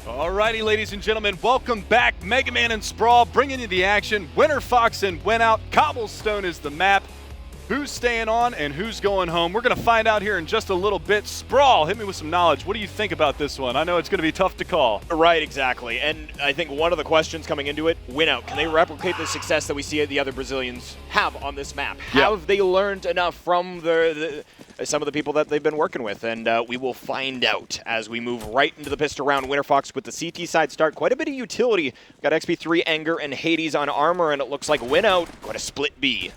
Alrighty, ladies and gentlemen, welcome back. Mega Man and Sprawl bringing you the action. Winterfox and Winout. Cobblestone is the map. Who's staying on and who's going home? We're going to find out here in just a little bit. Sprawl, hit me with some knowledge. What do you think about this one? I know it's going to be tough to call. Right, exactly. And I think one of the questions coming into it, Winout, can they replicate the success that we see the other Brazilians have on this map? Have they learned enough from some of the people that they've been working with? And we will find out as we move right into the pistol round. Winterfox with the CT side start. Quite a bit of utility. We've got XP3, Anger, and Hades on armor, and it looks like Winout going to split B.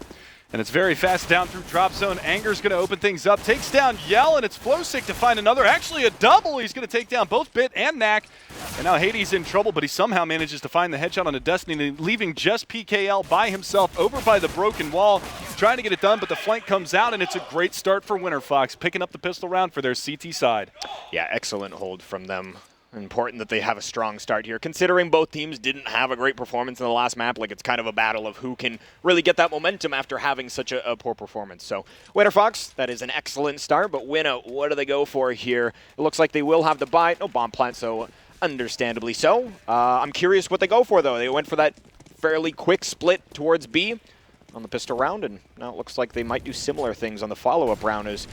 And it's very fast down through drop zone. Anger's going to open things up. Takes down Yell, and it's Flowsick to find another. Actually, a double. He's going to take down both Bit and Knack. And now Hades in trouble, but he somehow manages to find the headshot on a Destiny, leaving just PKL by himself over by the broken wall, trying to get it done, but the flank comes out, and it's a great start for Winterfox, picking up the pistol round for their CT side. Yeah, excellent hold from them. Important that they have a strong start here, considering both teams didn't have a great performance in the last map. Like, it's kind of a battle of who can really get that momentum after having such a poor performance. So Winterfox, that is an excellent start, but Winout, what do they go for here? It looks like they will have the buy. No bomb plant, so understandably so. I'm curious what they go for, though. They went for that fairly quick split towards B on the pistol round, and now it looks like they might do similar things on the follow-up round. It's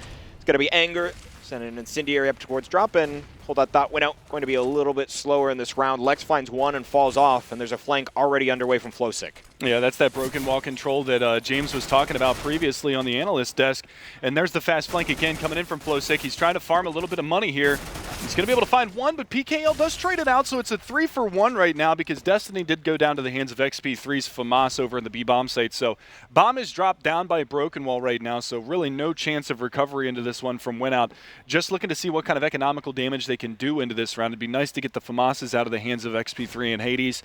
going to be Anger, send an incendiary up towards drop, and hold that thought. Winout going to be a little bit slower in this round. Lex finds one and falls off, and there's a flank already underway from Flowsick. Yeah, that's that broken wall control that James was talking about previously on the analyst desk. And there's the fast flank again coming in from Flowsick. He's trying to farm a little bit of money here. He's going to be able to find one, but PKL does trade it out, so it's a 3-for-1 right now because Destiny did go down to the hands of XP3's FAMAS over in the B-bomb site. So bomb is dropped down by a broken wall right now, so really no chance of recovery into this one from Winout. Just looking to see what kind of economical damage they can do into this round. It'd be nice to get the FAMASs out of the hands of XP3 and Hades.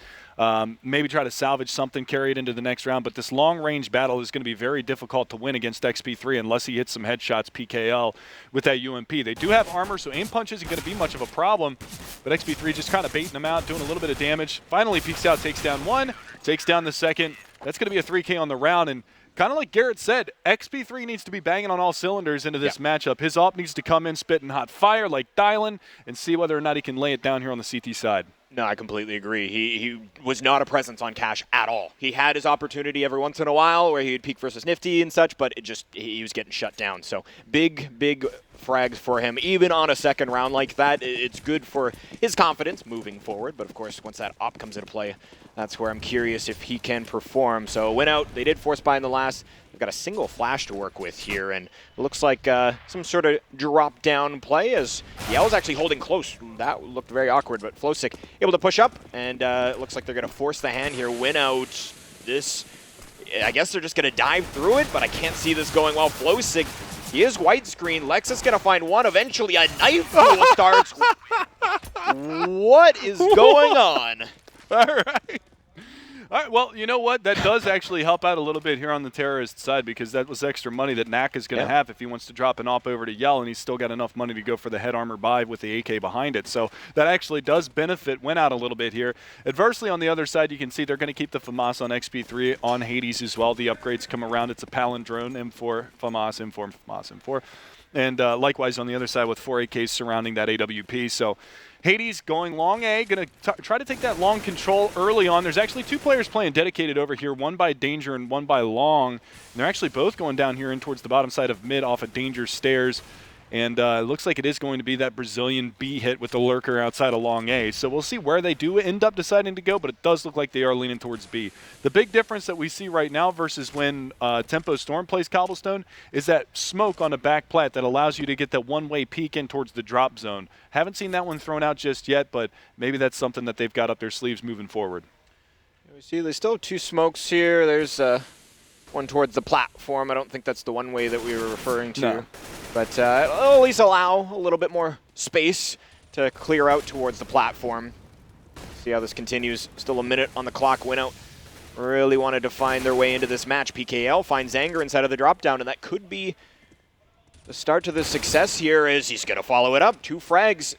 Maybe try to salvage something, carry it into the next round, but this long-range battle is going to be very difficult to win against XP3 unless he hits some headshots, PKL, with that UMP. They do have armor, so aim punch isn't going to be much of a problem, but XP3 just kind of baiting them out, doing a little bit of damage. Finally peeks out, takes down one, takes down the second. That's going to be a 3K on the round, and kind of like Garrett said, XP3 needs to be banging on all cylinders into this matchup. His op needs to come in spitting hot fire like Dylan and see whether or not he can lay it down here on the CT side. No, I completely agree. He was not a presence on Cash at all. He had his opportunity every once in a while where he'd peek versus Nifty and such, but he was getting shut down. So big frags for him. Even on a second round like that, it's good for his confidence moving forward. But of course, once that op comes into play, that's where I'm curious if he can perform. So Winout, they did force buy in the last. They've got a single flash to work with here, and it looks like some sort of drop-down play as Yell's actually holding close. That looked very awkward, but Flowsick able to push up, and it looks like they're going to force the hand here. Winout, I guess they're just going to dive through it, but I can't see this going well. Flowsick, he is widescreen. Lex is going to find one. Eventually, a knife duel starts. What is going on? All right. All right, well, you know what? That does actually help out a little bit here on the terrorist side because that was extra money that Knack is going to have if he wants to drop an op over to Yell, and he's still got enough money to go for the head armor buy with the AK behind it. So that actually does benefit Winout a little bit here. Adversely, on the other side, you can see they're going to keep the FAMAS on XP3, on Hades as well. The upgrades come around. It's a palindrome, M4, FAMAS, M4, FAMAS, M4. And likewise on the other side with 4 AKs surrounding that AWP. So Hades going long A, going to try to take that long control early on. There's actually two players playing dedicated over here, one by Danger and one by Long. And they're actually both going down here in towards the bottom side of mid off of Danger stairs. And it looks like it is going to be that Brazilian B hit with the lurker outside of long A. So we'll see where they do end up deciding to go, but it does look like they are leaning towards B. The big difference that we see right now versus when Tempo Storm plays Cobblestone is that smoke on a back plat that allows you to get that one-way peek in towards the drop zone. Haven't seen that one thrown out just yet, but maybe that's something that they've got up their sleeves moving forward. We see there's still two smokes here. There's one towards the platform. I don't think that's the one way that we were referring to. No. But it'll at least allow a little bit more space to clear out towards the platform. See how this continues. Still a minute on the clock. Winout really wanted to find their way into this match. PKL finds Anger inside of the drop down, and that could be the start to the success here as he's going to follow it up. 2 frags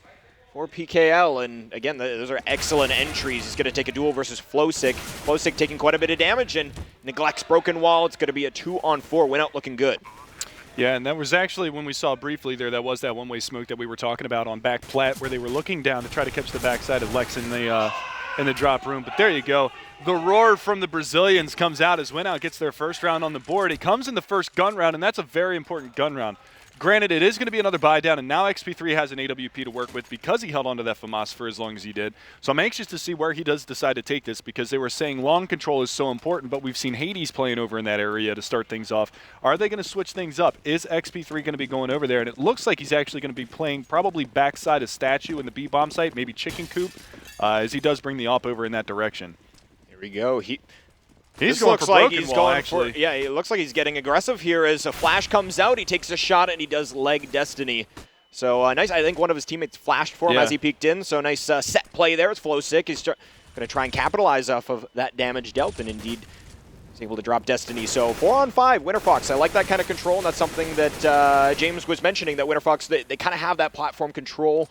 for PKL, and again, those are excellent entries. He's going to take a duel versus Flowsick. Flowsick taking quite a bit of damage and neglects broken wall. It's going to be a 2-on-4. Winout looking good. Yeah, and that was actually when we saw briefly there, that was that one-way smoke that we were talking about on back plat where they were looking down to try to catch the backside of Lex in the drop room. But there you go. The roar from the Brazilians comes out as Winout gets their first round on the board. It comes in the first gun round, and that's a very important gun round. Granted, it is going to be another buy down, and now XP3 has an AWP to work with because he held onto that FAMAS for as long as he did. So I'm anxious to see where he does decide to take this because they were saying long control is so important, but we've seen Hades playing over in that area to start things off. Are they going to switch things up? Is XP3 going to be going over there? And it looks like he's actually going to be playing probably backside of Statue in the B-bomb site, maybe Chicken Coop, as he does bring the op over in that direction. Here we go. He's going for broken wall, actually. Yeah, it looks like he's getting aggressive here as a flash comes out. He takes a shot and he does leg Destiny. So nice. I think one of his teammates flashed for him as he peeked in. So nice set play there. It's Flow Sick. He's going to try and capitalize off of that damage dealt, and indeed he's able to drop Destiny. So 4-on-5, Winterfox. I like that kind of control, and that's something that James was mentioning, that Winterfox, they kind of have that platform control.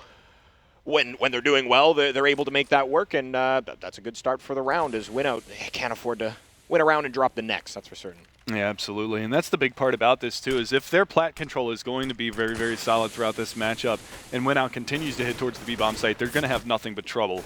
When they're doing well, they're able to make that work, and that's a good start for the round as Winout can't afford to win around and drop the next, that's for certain. Yeah, absolutely. And that's the big part about this, too, is if their plat control is going to be very, very solid throughout this matchup and Winout continues to hit towards the B-bomb site, they're going to have nothing but trouble.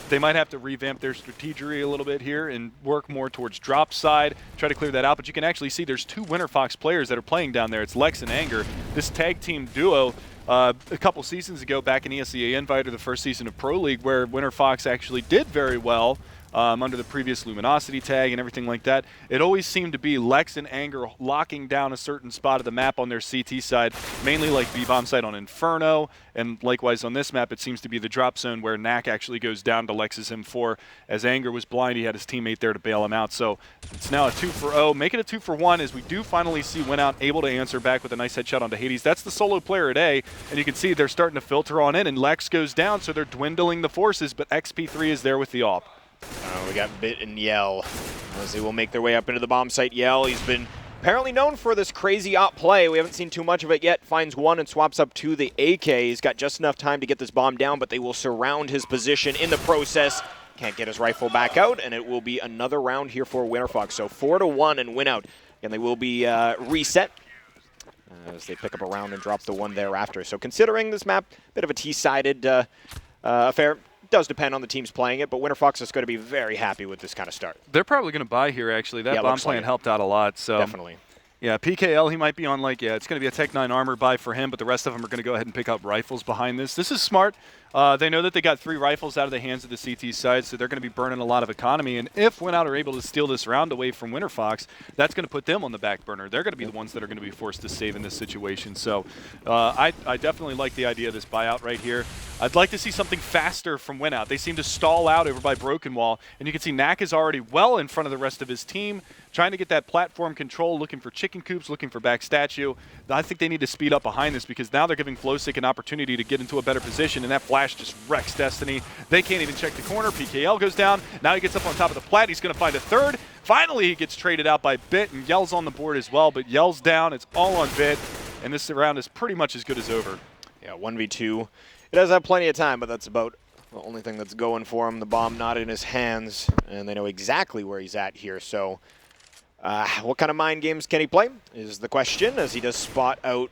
They might have to revamp their strategery a little bit here and work more towards drop side, try to clear that out. But you can actually see there's two Winterfox players that are playing down there. It's Lex and Anger. This tag team duo, a couple seasons ago back in ESEA Invite, or the first season of Pro League, where Winterfox actually did very well under the previous Luminosity tag and everything like that. It always seemed to be Lex and Anger locking down a certain spot of the map on their CT side, mainly like B-bomb side on Inferno, and likewise on this map it seems to be the drop zone where Knack actually goes down to Lex's M4. As Anger was blind, he had his teammate there to bail him out. So it's now a 2-for-0. Make it a 2-for-1 as we do finally see Winout able to answer back with a nice headshot onto Hades. That's the solo player at A, and you can see they're starting to filter on in, and Lex goes down, so they're dwindling the forces, but XP3 is there with the AWP. We got Bit and Yell as they will make their way up into the bomb site. Yell, he's been apparently known for this crazy op play. We haven't seen too much of it yet. Finds one and swaps up to the AK. He's got just enough time to get this bomb down, but they will surround his position in the process. Can't get his rifle back out, and it will be another round here for Winterfox. So 4-1 and Winout, and they will be reset as they pick up a round and drop the one thereafter. So considering this map, bit of a T-sided affair. Does depend on the teams playing it, but Winterfox is going to be very happy with this kind of start. They're probably going to buy here, actually. That bomb plan helped out a lot. So definitely. Yeah, PKL, he might be on it's going to be a Tech 9 armor buy for him, but the rest of them are going to go ahead and pick up rifles behind this. This is smart. They know that they got 3 rifles out of the hands of the CT side, so they're going to be burning a lot of economy. And if Winout are able to steal this round away from Winterfox, that's going to put them on the back burner. They're going to be the ones that are going to be forced to save in this situation. So I definitely like the idea of this buyout right here. I'd like to see something faster from Winout. They seem to stall out over by Broken Wall, and you can see Knack is already well in front of the rest of his team, trying to get that platform control, looking for chicken coops, looking for back statue. I think they need to speed up behind this because now they're giving Flowsick an opportunity to get into a better position, and that flash just wrecks Destiny. They can't even check the corner. PKL goes down. Now he gets up on top of the plat. He's going to find a third. Finally, he gets traded out by Bit, and Yell's on the board as well, but Yell's down. It's all on Bit, and this round is pretty much as good as over. Yeah, 1v2. It does have plenty of time, but that's about the only thing that's going for him. The bomb not in his hands, and they know exactly where he's at here. So what kind of mind games can he play is the question, as he does spot out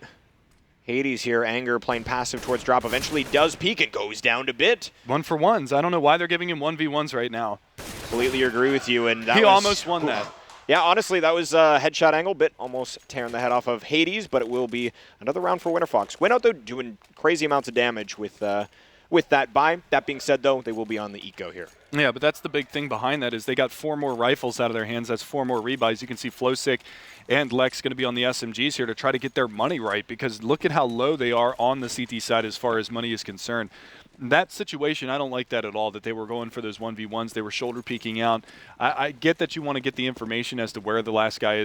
Hades here. Anger playing passive towards drop. Eventually does peek and goes down to Bit. 1-for-1s. I don't know why they're giving him 1v1s right now. Completely agree with you. And that he almost won that. Yeah, honestly, that was a headshot angle. Bit almost tearing the head off of Hades, but it will be another round for Winterfox. Winout, though, doing crazy amounts of damage with that buy. That being said, though, they will be on the eco here. Yeah, but that's the big thing behind that is they got 4 more rifles out of their hands. That's 4 more rebuys. You can see Flowsick and Lex going to be on the SMGs here to try to get their money right because look at how low they are on the CT side as far as money is concerned. That situation, I don't like that at all, that they were going for those 1v1s. They were shoulder peeking out. I get that you want to get the information as to where the last guy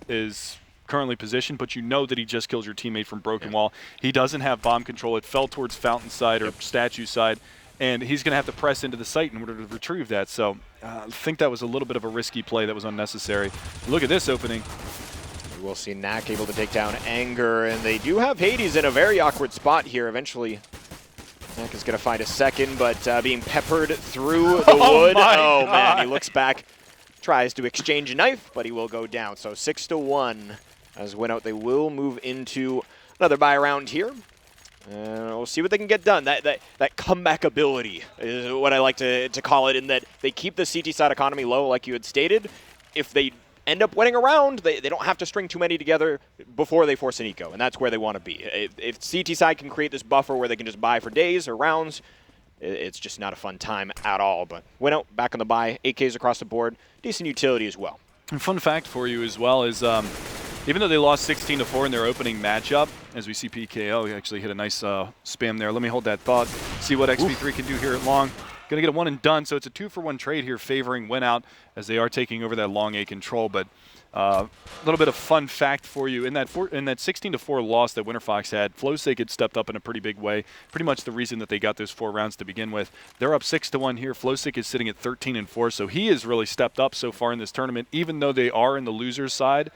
is currently positioned, but you know that he just killed your teammate from Broken Wall. He doesn't have bomb control. It fell towards Fountain side or Statue side, and he's going to have to press into the site in order to retrieve that. So I think that was a little bit of a risky play that was unnecessary. Look at this opening. We'll see Knack able to take down Anger, and they do have Hades in a very awkward spot here. Eventually, Knack is going to find a second, but being peppered through the wood. Oh, man, he looks back, tries to exchange a knife, but he will go down. So 6-1 As Winout, they will move into another buy round here. And we'll see what they can get done. That comeback ability is what I like to call it, in that they keep the CT side economy low, like you had stated. If they end up winning a round, they don't have to string too many together before they force an eco, and that's where they want to be. If CT side can create this buffer where they can just buy for days or rounds, it's just not a fun time at all. But Winout back on the buy, 8Ks across the board, decent utility as well. And fun fact for you as well is even though they lost 16-4 in their opening matchup, as we see PKO actually hit a nice spam there. Let me hold that thought, see what XP3 can do here at long. Going to get a one and done, so it's a 2-for-1 trade here favoring Winout as they are taking over that long A control. But a little bit of fun fact for you. In that 16-4 loss that Winterfox had, Flowsake had stepped up in a pretty big way. Pretty much the reason that they got those 4 rounds to begin with. They're up 6-1 here. Flowsake is sitting at 13-4, so he has really stepped up so far in this tournament, even though they are in the loser's side.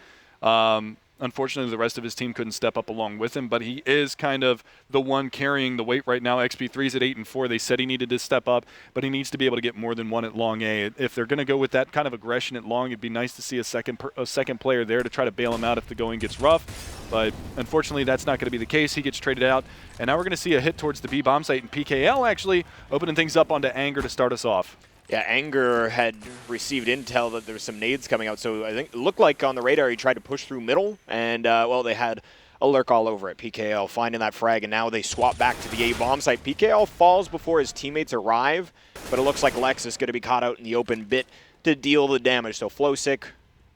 Unfortunately, the rest of his team couldn't step up along with him, but he is kind of the one carrying the weight right now. XP3's at 8-4. They said he needed to step up, but he needs to be able to get more than one at long A. If they're going to go with that kind of aggression at long, it'd be nice to see a second player there to try to bail him out if the going gets rough. But unfortunately, that's not going to be the case. He gets traded out, and now we're going to see a hit towards the B bomb site, and PKL actually opening things up onto Anger to start us off. Yeah, Anger had received intel that there was some nades coming out, so I think it looked like on the radar he tried to push through middle, and, well, they had a lurk all over it. PKL finding that frag, and now they swap back to the A bomb site. PKL falls before his teammates arrive, but it looks like Lex is going to be caught out in the open bit to deal the damage. So Flowsick,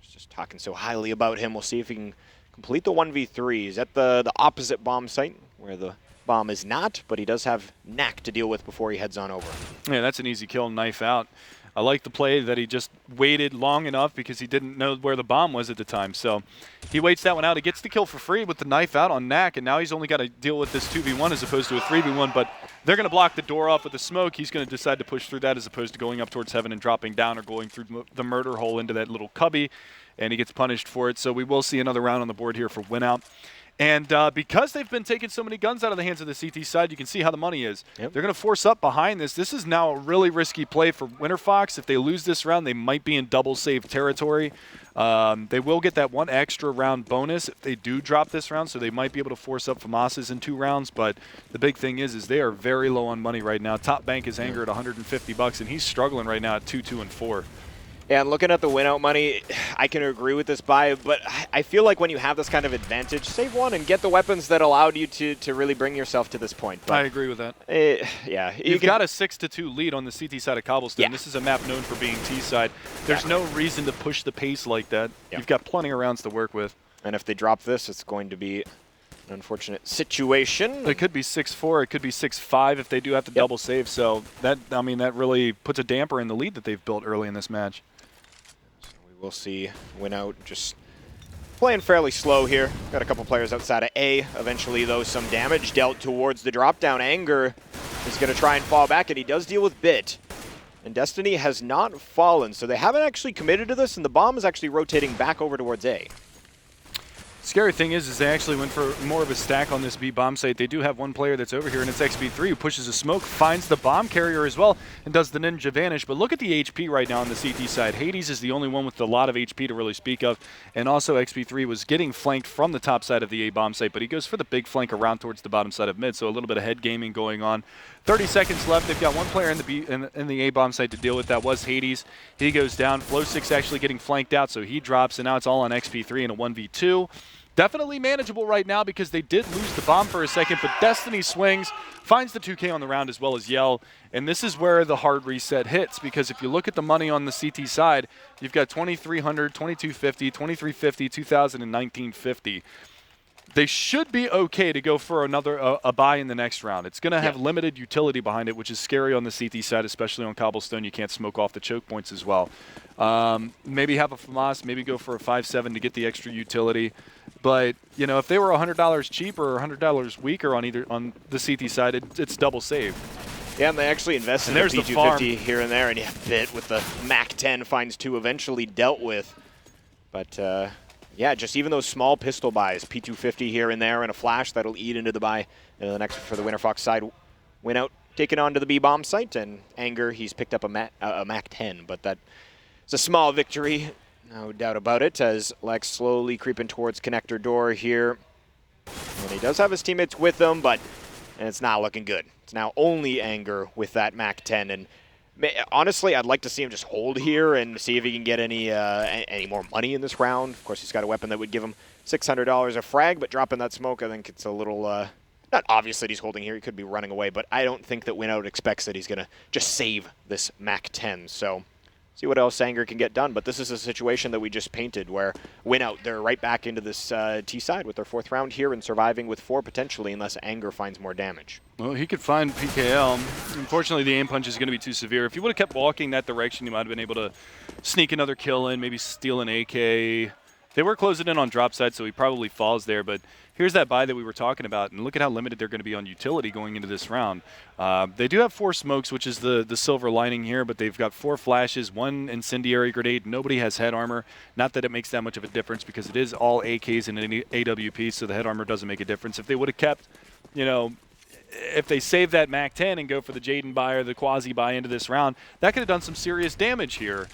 just talking so highly about him. We'll see if he can complete the 1v3. He's at the opposite bomb site, where the bomb is not, but he does have Knack to deal with before he heads on over. Yeah, that's an easy kill, knife out. I like the play that he just waited long enough because he didn't know where the bomb was at the time. So he waits that one out. He gets the kill for free with the knife out on Knack, and now he's only got to deal with this 2v1 as opposed to a 3v1, but they're going to block the door off with the smoke. He's going to decide to push through that as opposed to going up towards heaven and dropping down or going through the murder hole into that little cubby, and he gets punished for it. So we will see another round on the board here for Winout. And because they've been taking so many guns out of the hands of the CT side, you can see how the money is. Yep. They're going to force up behind this. This is now a really risky play for Winterfox. If they lose this round, they might be in double save territory. They will get that one extra round bonus if they do drop this round, so they might be able to force up FAMASas in 2 rounds. But the big thing is they are very low on money right now. Top bank is Anger at $150, and he's struggling right now at 2, 2, and 4. Yeah, and looking at the Winout money, I can agree with this buy, but I feel like when you have this kind of advantage, save one and get the weapons that allowed you to really bring yourself to this point. But I agree with that. Yeah. You've got a 6-2 lead on the CT side of Cobblestone. Yeah. This is a map known for being T side. There's no reason to push the pace like that. Yep. You've got plenty of rounds to work with. And if they drop this, it's going to be an unfortunate situation. It could be 6-4. It could be 6-5 if they do have to double save. So that really puts a damper in the lead that they've built early in this match. We'll see Winout just playing fairly slow here. Got a couple players outside of A. Eventually, though, some damage dealt towards the drop-down. Anger is going to try and fall back, and he does deal with Bit. And Destiny has not fallen, so they haven't actually committed to this, and the bomb is actually rotating back over towards A. Scary thing is they actually went for more of a stack on this B bomb site. They do have one player that's over here, and it's XP3 who pushes a smoke, finds the bomb carrier as well, and does the ninja vanish. But look at the HP right now on the CT side. Hades is the only one with a lot of HP to really speak of, and also XP3 was getting flanked from the top side of the A bomb site, but he goes for the big flank around towards the bottom side of mid, so a little bit of head gaming going on. 30 seconds left. They've got one player in the A bomb site to deal with. That was Hades. He goes down. Flow6 actually getting flanked out, so he drops, and now it's all on XP3 in a 1v2. Definitely manageable right now because they did lose the bomb for a second, but Destiny swings, finds the 2K on the round as well as Yell, and this is where the hard reset hits because if you look at the money on the CT side, you've got 2,300, 2,250, 2,350, 2,000, and 1,950. They should be okay to go for a buy in the next round. It's going to have limited utility behind it, which is scary on the CT side, especially on Cobblestone. You can't smoke off the choke points as well. Maybe have a FAMAS, maybe go for a 5-7 to get the extra utility. But, you know, if they were $100 cheaper or $100 weaker on the CT side, it's double save. Yeah, and they actually invested in the P250 here and there, and yeah, Bit with the Mac 10 finds 2 eventually dealt with. But, yeah, just even those small pistol buys, P250 here and there, and a flash that'll eat into the buy. And the next for the Winterfox side, Winout taken on to the B bomb site, and Anger, he's picked up a Mac 10, but that it's a small victory. No doubt about it, as Lex slowly creeping towards connector door here. And he does have his teammates with him, but it's not looking good. It's now only Anger with that Mac 10, and honestly, I'd like to see him just hold here and see if he can get any more money in this round. Of course, he's got a weapon that would give him $600 a frag, but dropping that smoke, I think it's a little, not obvious that he's holding here. He could be running away, but I don't think that Winout expects that he's going to just save this Mac 10. So see what else Anger can get done. But this is a situation that we just painted where Winout, they're right back into this T side with their 4th round here and surviving with 4 potentially unless Anger finds more damage. Well, he could find PKL. Unfortunately, the aim punch is going to be too severe. If he would have kept walking that direction, he might have been able to sneak another kill in, maybe steal an AK. They were closing in on drop side, so he probably falls there. But here's that buy that we were talking about, and look at how limited they're going to be on utility going into this round. They do have 4 smokes, which is the silver lining here, but they've got 4 flashes, 1 incendiary grenade. Nobody has head armor. Not that it makes that much of a difference because it is all AKs and an AWP, so the head armor doesn't make a difference. If they would have kept, if they save that Mac 10 and go for the Jaden buy or the Quasi buy into this round, that could have done some serious damage here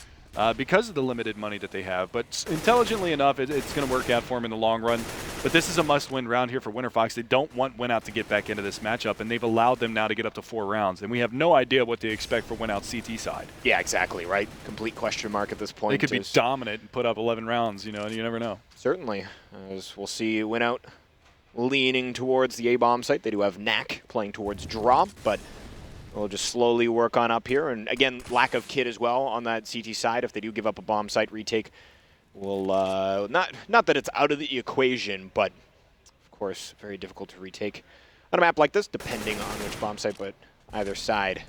because of the limited money that they have. But intelligently enough, it's going to work out for them in the long run. But this is a must-win round here for Winterfox. They don't want Winout to get back into this matchup, and they've allowed them now to get up to 4 rounds. And we have no idea what they expect for Winout's CT side. Yeah, exactly, right? Complete question mark at this point. They could be dominant and put up 11 rounds, and you never know. Certainly. As we'll see Winout leaning towards the A-bomb site. They do have Knack playing towards drop, but we'll just slowly work on up here. And again, lack of kit as well on that CT side. If they do give up a bomb site retake, we'll not that it's out of the equation, but of course very difficult to retake on a map like this, depending on which bomb site, but either side.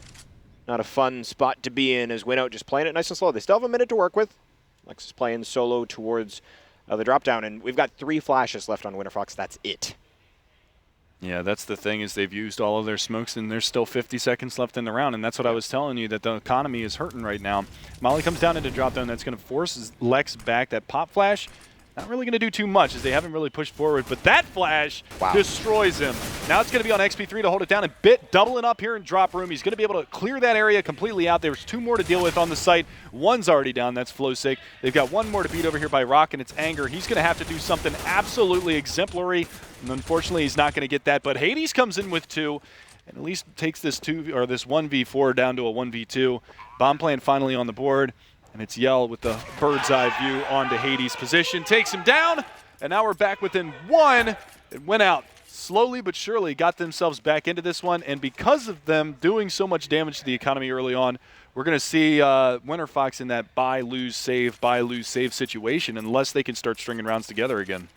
Not a fun spot to be in as Winout just playing it nice and slow. They still have a minute to work with. Lex is playing solo towards the drop down, and we've got 3 flashes left on Winterfox. That's it. Yeah, that's the thing is they've used all of their smokes, and there's still 50 seconds left in the round, and that's what I was telling you, that the economy is hurting right now. Molly comes down into drop down. That's going to force Lex back. That pop flash, not really going to do too much as they haven't really pushed forward, but that flash destroys him. Now it's going to be on XP3 to hold it down, and Bit doubling up here in drop room. He's going to be able to clear that area completely out. There's 2 more to deal with on the site. One's already down. That's Flowsick. They've got 1 more to beat over here by Rock, and it's Anger. He's going to have to do something absolutely exemplary, and unfortunately he's not going to get that. But Hades comes in with 2, and at least takes this 1v4 down to a 1v2. Bomb plan finally on the board. And it's Yell with the bird's eye view onto Hades' position. Takes him down, and now we're back within 1. It went out slowly but surely, got themselves back into this one. And because of them doing so much damage to the economy early on, we're going to see Winterfox in that buy, lose, save situation unless they can start stringing rounds together again.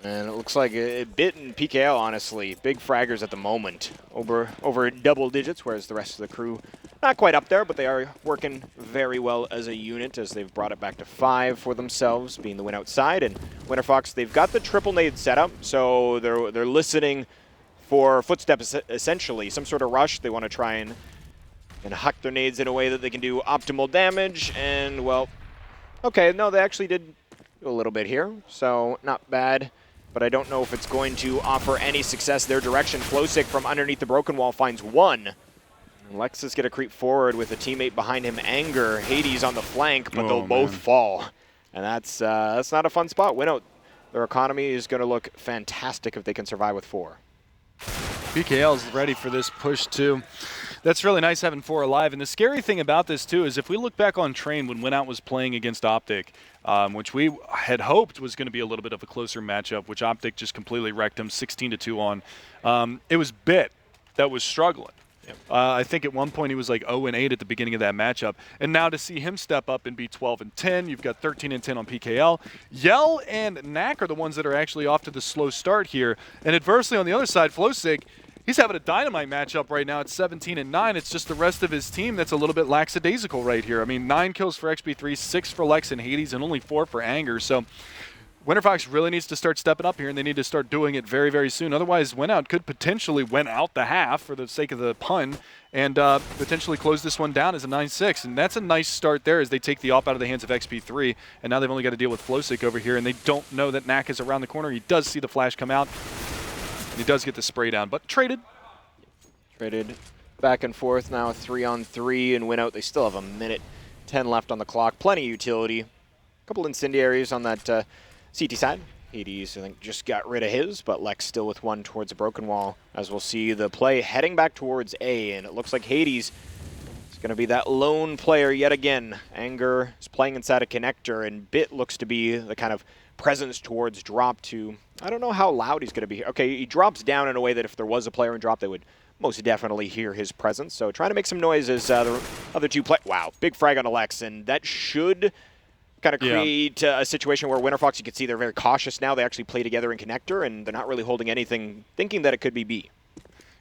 And it looks like Bit and PKL, honestly, big fraggers at the moment, over double digits, whereas the rest of the crew not quite up there, but they are working very well as a unit as they've brought it back to 5 for themselves, being the win outside. And Winterfox, they've got the triple nade setup, so they're listening for footsteps, essentially, some sort of rush. They want to try and huck their nades in a way that they can do optimal damage. And, well, okay, no, they actually did do a little bit here, so not bad. But I don't know if it's going to offer any success their direction. Flowsick from underneath the broken wall finds 1. And Lexus get a creep forward with a teammate behind him, Anger. Hades on the flank, but they'll both fall. And that's not a fun spot. Winout, their economy is going to look fantastic if they can survive with 4. PKL's ready for this push too. That's really nice having 4 alive. And the scary thing about this too is if we look back on Train when Winout was playing against Optic, which we had hoped was going to be a little bit of a closer matchup, which Optic just completely wrecked him 16-2 on. It was Bit that was struggling. I think at one point he was like 0-8 at the beginning of that matchup. And now to see him step up and be 12-10, you've got 13-10 on PKL. Yell and Knack are the ones that are actually off to the slow start here. And adversely on the other side, Flowsick, he's having a dynamite matchup right now at 17-9. It's just the rest of his team that's a little bit lackadaisical right here. I mean, 9 kills for XP3, 6 for Lex and Hades, and only 4 for Anger. So Winterfox really needs to start stepping up here, and they need to start doing it very, very soon. Otherwise, Winout could potentially win out the half for the sake of the pun and potentially close this one down as a 9-6. And that's a nice start there as they take the op out of the hands of XP3. And now they've only got to deal with Flowsick over here, and they don't know that Knack is around the corner. He does see the flash come out, and he does get the spray down, but traded. Traded back and forth now, 3-on-3, and Winout. They still have a minute 10 left on the clock. Plenty of utility. couple incendiaries on that CT side. Hades, I think, just got rid of his, but Lex still with one towards a broken wall, as we'll see the play heading back towards A, and it looks like Hades is going to be that lone player yet again. Anger is playing inside a connector, and Bit looks to be the kind of presence towards drop to, I don't know how loud he's going to be. Okay, he drops down in a way that if there was a player in drop, they would most definitely hear his presence. So trying to make some noise as the other two play. Wow, big frag on Alex, and that should kind of create a situation where Winterfox, you can see they're very cautious now. They actually play together in connector, and they're not really holding anything, thinking that it could be B.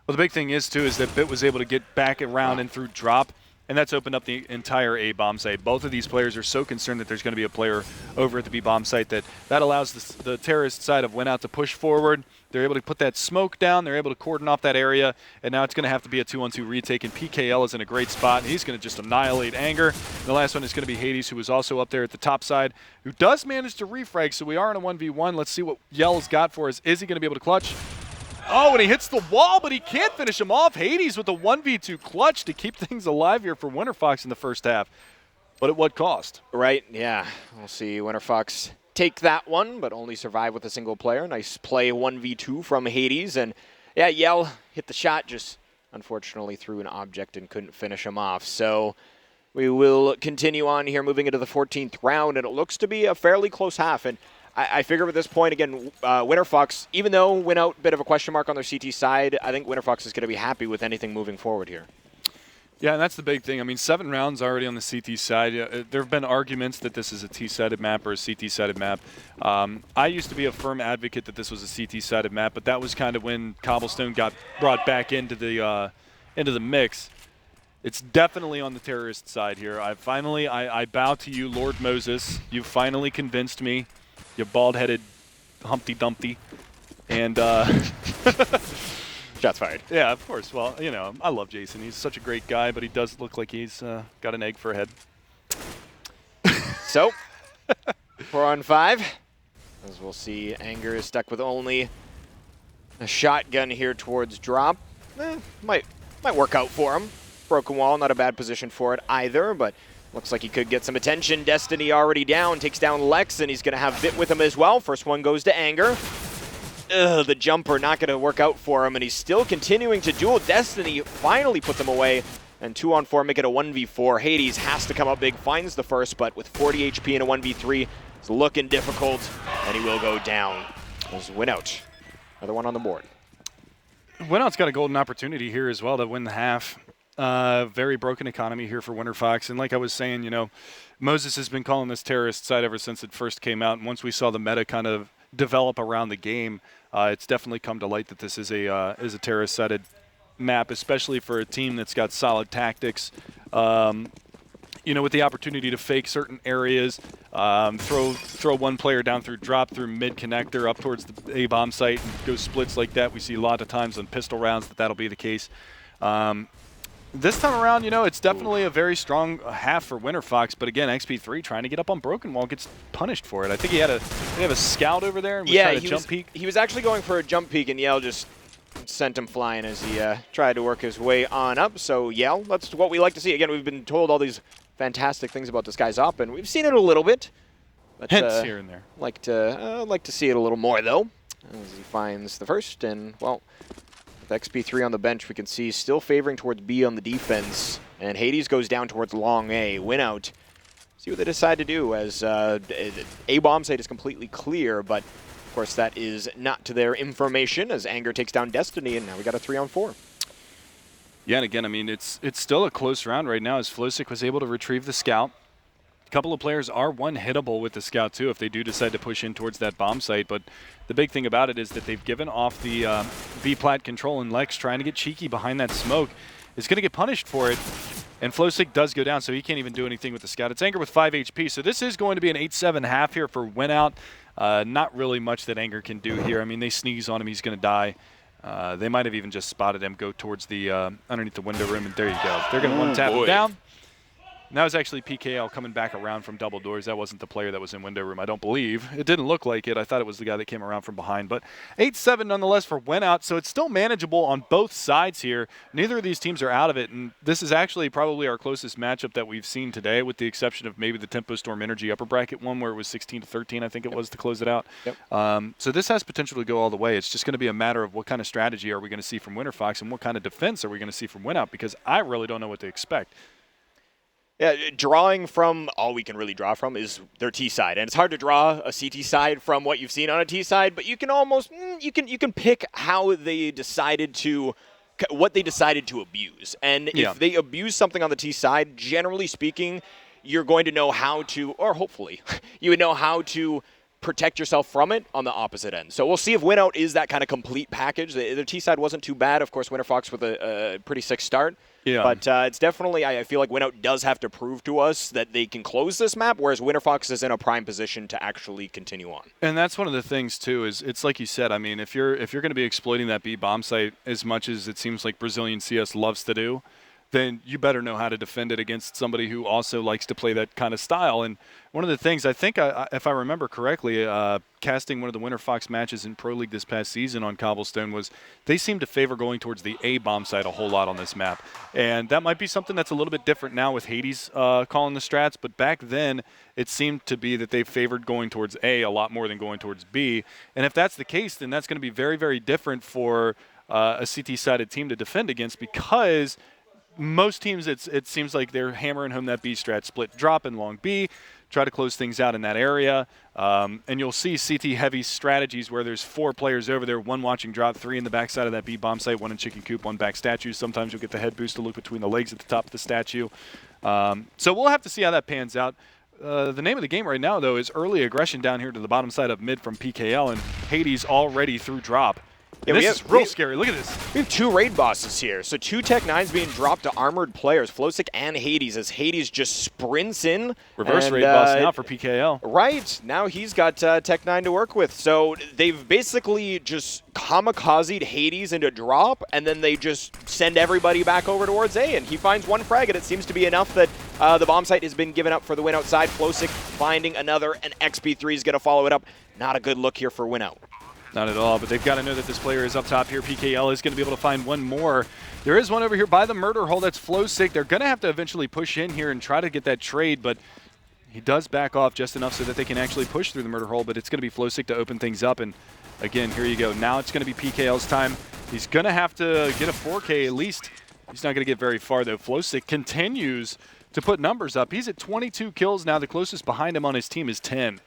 Well, the big thing is, too, is that Bit was able to get back around and through drop, and that's opened up the entire A bomb site. Both of these players are so concerned that there's going to be a player over at the B bomb site that allows the terrorist side of Winout to push forward. They're able to put that smoke down. They're able to cordon off that area, and now it's going to have to be a 2-on-2 retake, and PKL is in a great spot, and he's going to just annihilate Anger. And the last one is going to be Hades, who is also up there at the top side, who does manage to refrag, so we are in a 1v1. Let's see what Yell's got for us. Is he going to be able to clutch? Oh, and he hits the wall, but he can't finish him off. Hades with a 1v2 clutch to keep things alive here for Winterfox in the first half. But at what cost? Right, yeah. We'll see Winterfox take that one, but only survive with a single player. Nice play 1v2 from Hades. And yeah, Yell hit the shot, just unfortunately threw an object and couldn't finish him off. So we will continue on here, moving into the 14th round, and it looks to be a fairly close half. And I figure at this point, again, Winterfox, even though Winout, bit of a question mark on their CT side, I think Winterfox is going to be happy with anything moving forward here. Yeah, and that's the big thing. I mean, 7 rounds already on the CT side. There have been arguments that this is a T-sided map or a CT-sided map. I used to be a firm advocate that this was a CT-sided map, but that was kind of when Cobblestone got brought back into the mix. It's definitely on the terrorist side here. I bow to you, Lord Moses. You finally convinced me. You bald-headed Humpty Dumpty. And shots fired. Yeah, of course. Well, you know, I love Jason. He's such a great guy, but he does look like he's got an egg for a head. So, 4-on-5. As we'll see, Anger is stuck with only a shotgun here towards drop. Might work out for him. Broken wall, not a bad position for it either, but looks like he could get some attention. Destiny already down, takes down Lex, and he's going to have Bit with him as well. First one goes to Anger. The jumper not going to work out for him, and he's still continuing to duel. Destiny finally puts him away, and 2-on-4 make it a 1v4. Hades has to come up big, finds the first, but with 40 HP in a 1v3, it's looking difficult, and he will go down. There's Winout. Another one on the board. Winout's got a golden opportunity here as well to win the half. Very broken economy here for Winterfox, and like I was saying, you know, Moses has been calling this terrorist side ever since it first came out, and once we saw the meta kind of develop around the game, it's definitely come to light that this is a terrorist-sided map, especially for a team that's got solid tactics. You know, with the opportunity to fake certain areas, throw one player down through drop, through mid connector up towards the A bomb site, and go splits like that. We see a lot of times on pistol rounds that'll be the case. This time around, you know, it's definitely a very strong half for Winterfox, but again, XP3 trying to get up on Broken Wall gets punished for it. I think they have a scout over there and was trying to jump peek. He was actually going for a jump peek, and Yell just sent him flying as he tried to work his way on up. So Yell, that's what we like to see. Again, we've been told all these fantastic things about this guy's up, and we've seen it a little bit. But, hints here and there. Like to see it a little more though, as he finds the first, and well, with XP3 on the bench, we can see still favoring towards B on the defense, and Hades goes down towards long A. Winout, see what they decide to do, as A bomb site is completely clear, but of course that is not to their information, as Anger takes down Destiny, and now we got a 3-on-4. Yeah, and again, I mean, it's still a close round right now, as Flosic was able to retrieve the scout. A couple of players are one-hittable with the scout, too, if they do decide to push in towards that bomb site. But the big thing about it is that they've given off the B-plat control, and Lex trying to get cheeky behind that smoke is going to get punished for it. And Flosic does go down, so he can't even do anything with the scout. It's Anger with 5 HP, so this is going to be an 8-7 half here for Winout. Not really much that Anger can do here. I mean, they sneeze on him, he's going to die. They might have even just spotted him go towards the underneath the window room, and there you go. They're going to one-tap him down. And that was actually PKL coming back around from double doors. That wasn't the player that was in window room, I don't believe. It didn't look like it. I thought it was the guy that came around from behind. But 8-7 nonetheless for Winout, so it's still manageable on both sides here. Neither of these teams are out of it, and this is actually probably our closest matchup that we've seen today, with the exception of maybe the Tempo Storm Energy upper bracket one where it was 16-13, I think it was, to close it out. So this has potential to go all the way. It's just going to be a matter of what kind of strategy are we going to see from Winterfox and what kind of defense are we going to see from Winout, because I really don't know what to expect. Yeah, drawing from, all we can really draw from is their T side, and it's hard to draw a CT side from what you've seen on a T side, but you can almost you can pick how they decided to, what they decided to abuse, and if they abuse something on the T side, generally speaking, you're going to know how to, or hopefully, you would know how to protect yourself from it on the opposite end. So we'll see if Winout is that kind of complete package. The T side wasn't too bad, of course. Winterfox with a pretty sick start. Yeah. But it's definitely, I feel like Winout does have to prove to us that they can close this map, whereas Winterfox is in a prime position to actually continue on. And that's one of the things, too, is it's like you said, I mean, if you're going to be exploiting that B bomb site as much as it seems like Brazilian CS loves to do, then you better know how to defend it against somebody who also likes to play that kind of style. And one of the things, I think, if I remember correctly, casting one of the Winterfox matches in Pro League this past season on Cobblestone, was they seem to favor going towards the A bomb site a whole lot on this map. And that might be something that's a little bit different now with Hades calling the strats, but back then it seemed to be that they favored going towards A a lot more than going towards B. And if that's the case, then that's going to be very, very different for a CT-sided team to defend against, because most teams, it seems like they're hammering home that B strat, split drop in long B, try to close things out in that area. And you'll see CT-heavy strategies where there's 4 players over there, 1 watching drop, 3 in the backside of that B bomb site, 1 in chicken coop, 1 back statue. Sometimes you'll get the head boost to look between the legs at the top of the statue. So we'll have to see how that pans out. The name of the game right now, though, is early aggression down here to the bottom side of mid from PKL, and Hades already through drop. Yeah, this is real scary. Look at this. We have 2 raid bosses here. So 2 Tech 9s being dropped to armored players, Flowsick and Hades, as Hades just sprints in. Reverse raid boss now for PKL. Right. Now he's got Tech 9 to work with. So they've basically just kamikazed Hades into drop, and then they just send everybody back over towards A, and he finds 1 frag, and it seems to be enough that the bomb site has been given up for the win outside. Flowsick finding another, and XP3 is going to follow it up. Not a good look here for Winout. Not at all, but they've got to know that this player is up top here. PKL is going to be able to find 1 more. There is one over here by the murder hole. That's Flowsick. They're going to have to eventually push in here and try to get that trade, but he does back off just enough so that they can actually push through the murder hole, but it's going to be Flowsick to open things up. And again, here you go. Now it's going to be PKL's time. He's going to have to get a 4K at least. He's not going to get very far, though. Flowsick continues to put numbers up. He's at 22 kills now. The closest behind him on his team is 10.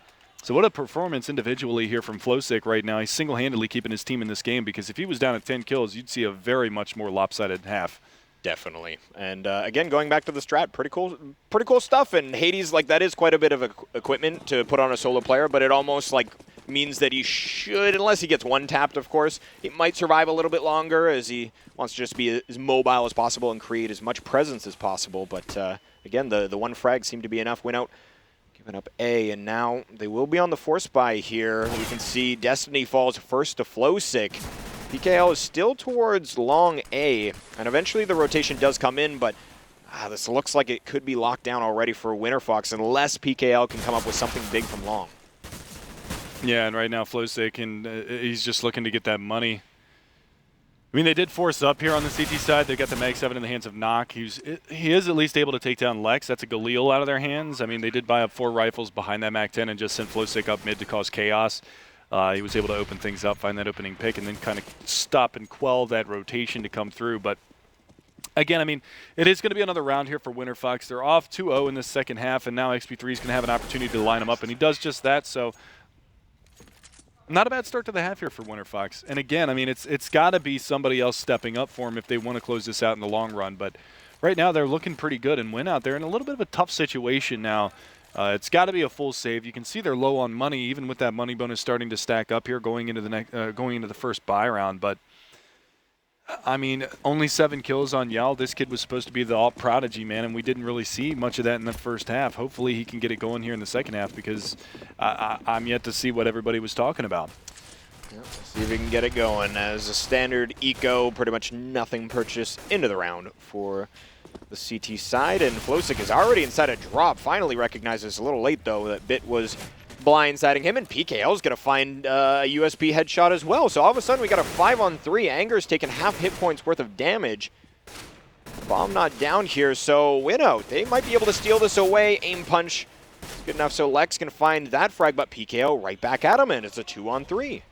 So what a performance individually here from Flowsick right now. He's single-handedly keeping his team in this game, because if he was down at 10 kills, you'd see a very much more lopsided half. Definitely. And again, going back to the strat, pretty cool stuff. And Hades, like, that is quite a bit of equipment to put on a solo player, but it almost like means that he should, unless he gets 1 tapped, of course, he might survive a little bit longer, as he wants to just be as mobile as possible and create as much presence as possible. But again, the 1 frag seemed to be enough. Winout giving up A, and now they will be on the force buy here. We can see Destiny falls first to Flowsick. PKL is still towards long A, and eventually the rotation does come in, but this looks like it could be locked down already for Winterfox unless PKL can come up with something big from long. Yeah, and right now Flowsick, and he's just looking to get that money. I mean, they did force up here on the CT side. They got the Mag 7 in the hands of Nock. He is at least able to take down Lex. That's a Galil out of their hands. I mean, they did buy up 4 rifles behind that Mag 10 and just sent Flowsick up mid to cause chaos. He was able to open things up, find that opening pick, and then kind of stop and quell that rotation to come through. But again, I mean, it is going to be another round here for Winterfox. They're off 2-0 in the second half, and now XP3 is going to have an opportunity to line them up, and he does just that. So not a bad start to the half here for Winterfox. And again, I mean, it's got to be somebody else stepping up for him if they want to close this out in the long run. But right now they're looking pretty good, and Winout, they're in a little bit of a tough situation now. It's got to be a full save. You can see they're low on money, even with that money bonus starting to stack up here going into the first buy round. But I mean, only 7 kills on Yal. This kid was supposed to be the alt prodigy, man, and we didn't really see much of that in the first half. Hopefully he can get it going here in the second half, because I'm yet to see what everybody was talking about. See if we can get it going. As a standard eco, pretty much nothing purchased into the round for the CT side. And Flosick is already inside a drop. Finally recognizes a little late, though, that Bit was blindsiding him. And PKL is going to find a USB headshot as well. So all of a sudden, we got a 5-on-3. Anger's taking half hit points worth of damage. Bomb not down here, so Winout, they might be able to steal this away. Aim punch good enough, so Lex can find that frag, but PKO right back at him, and it's a 2-on-3.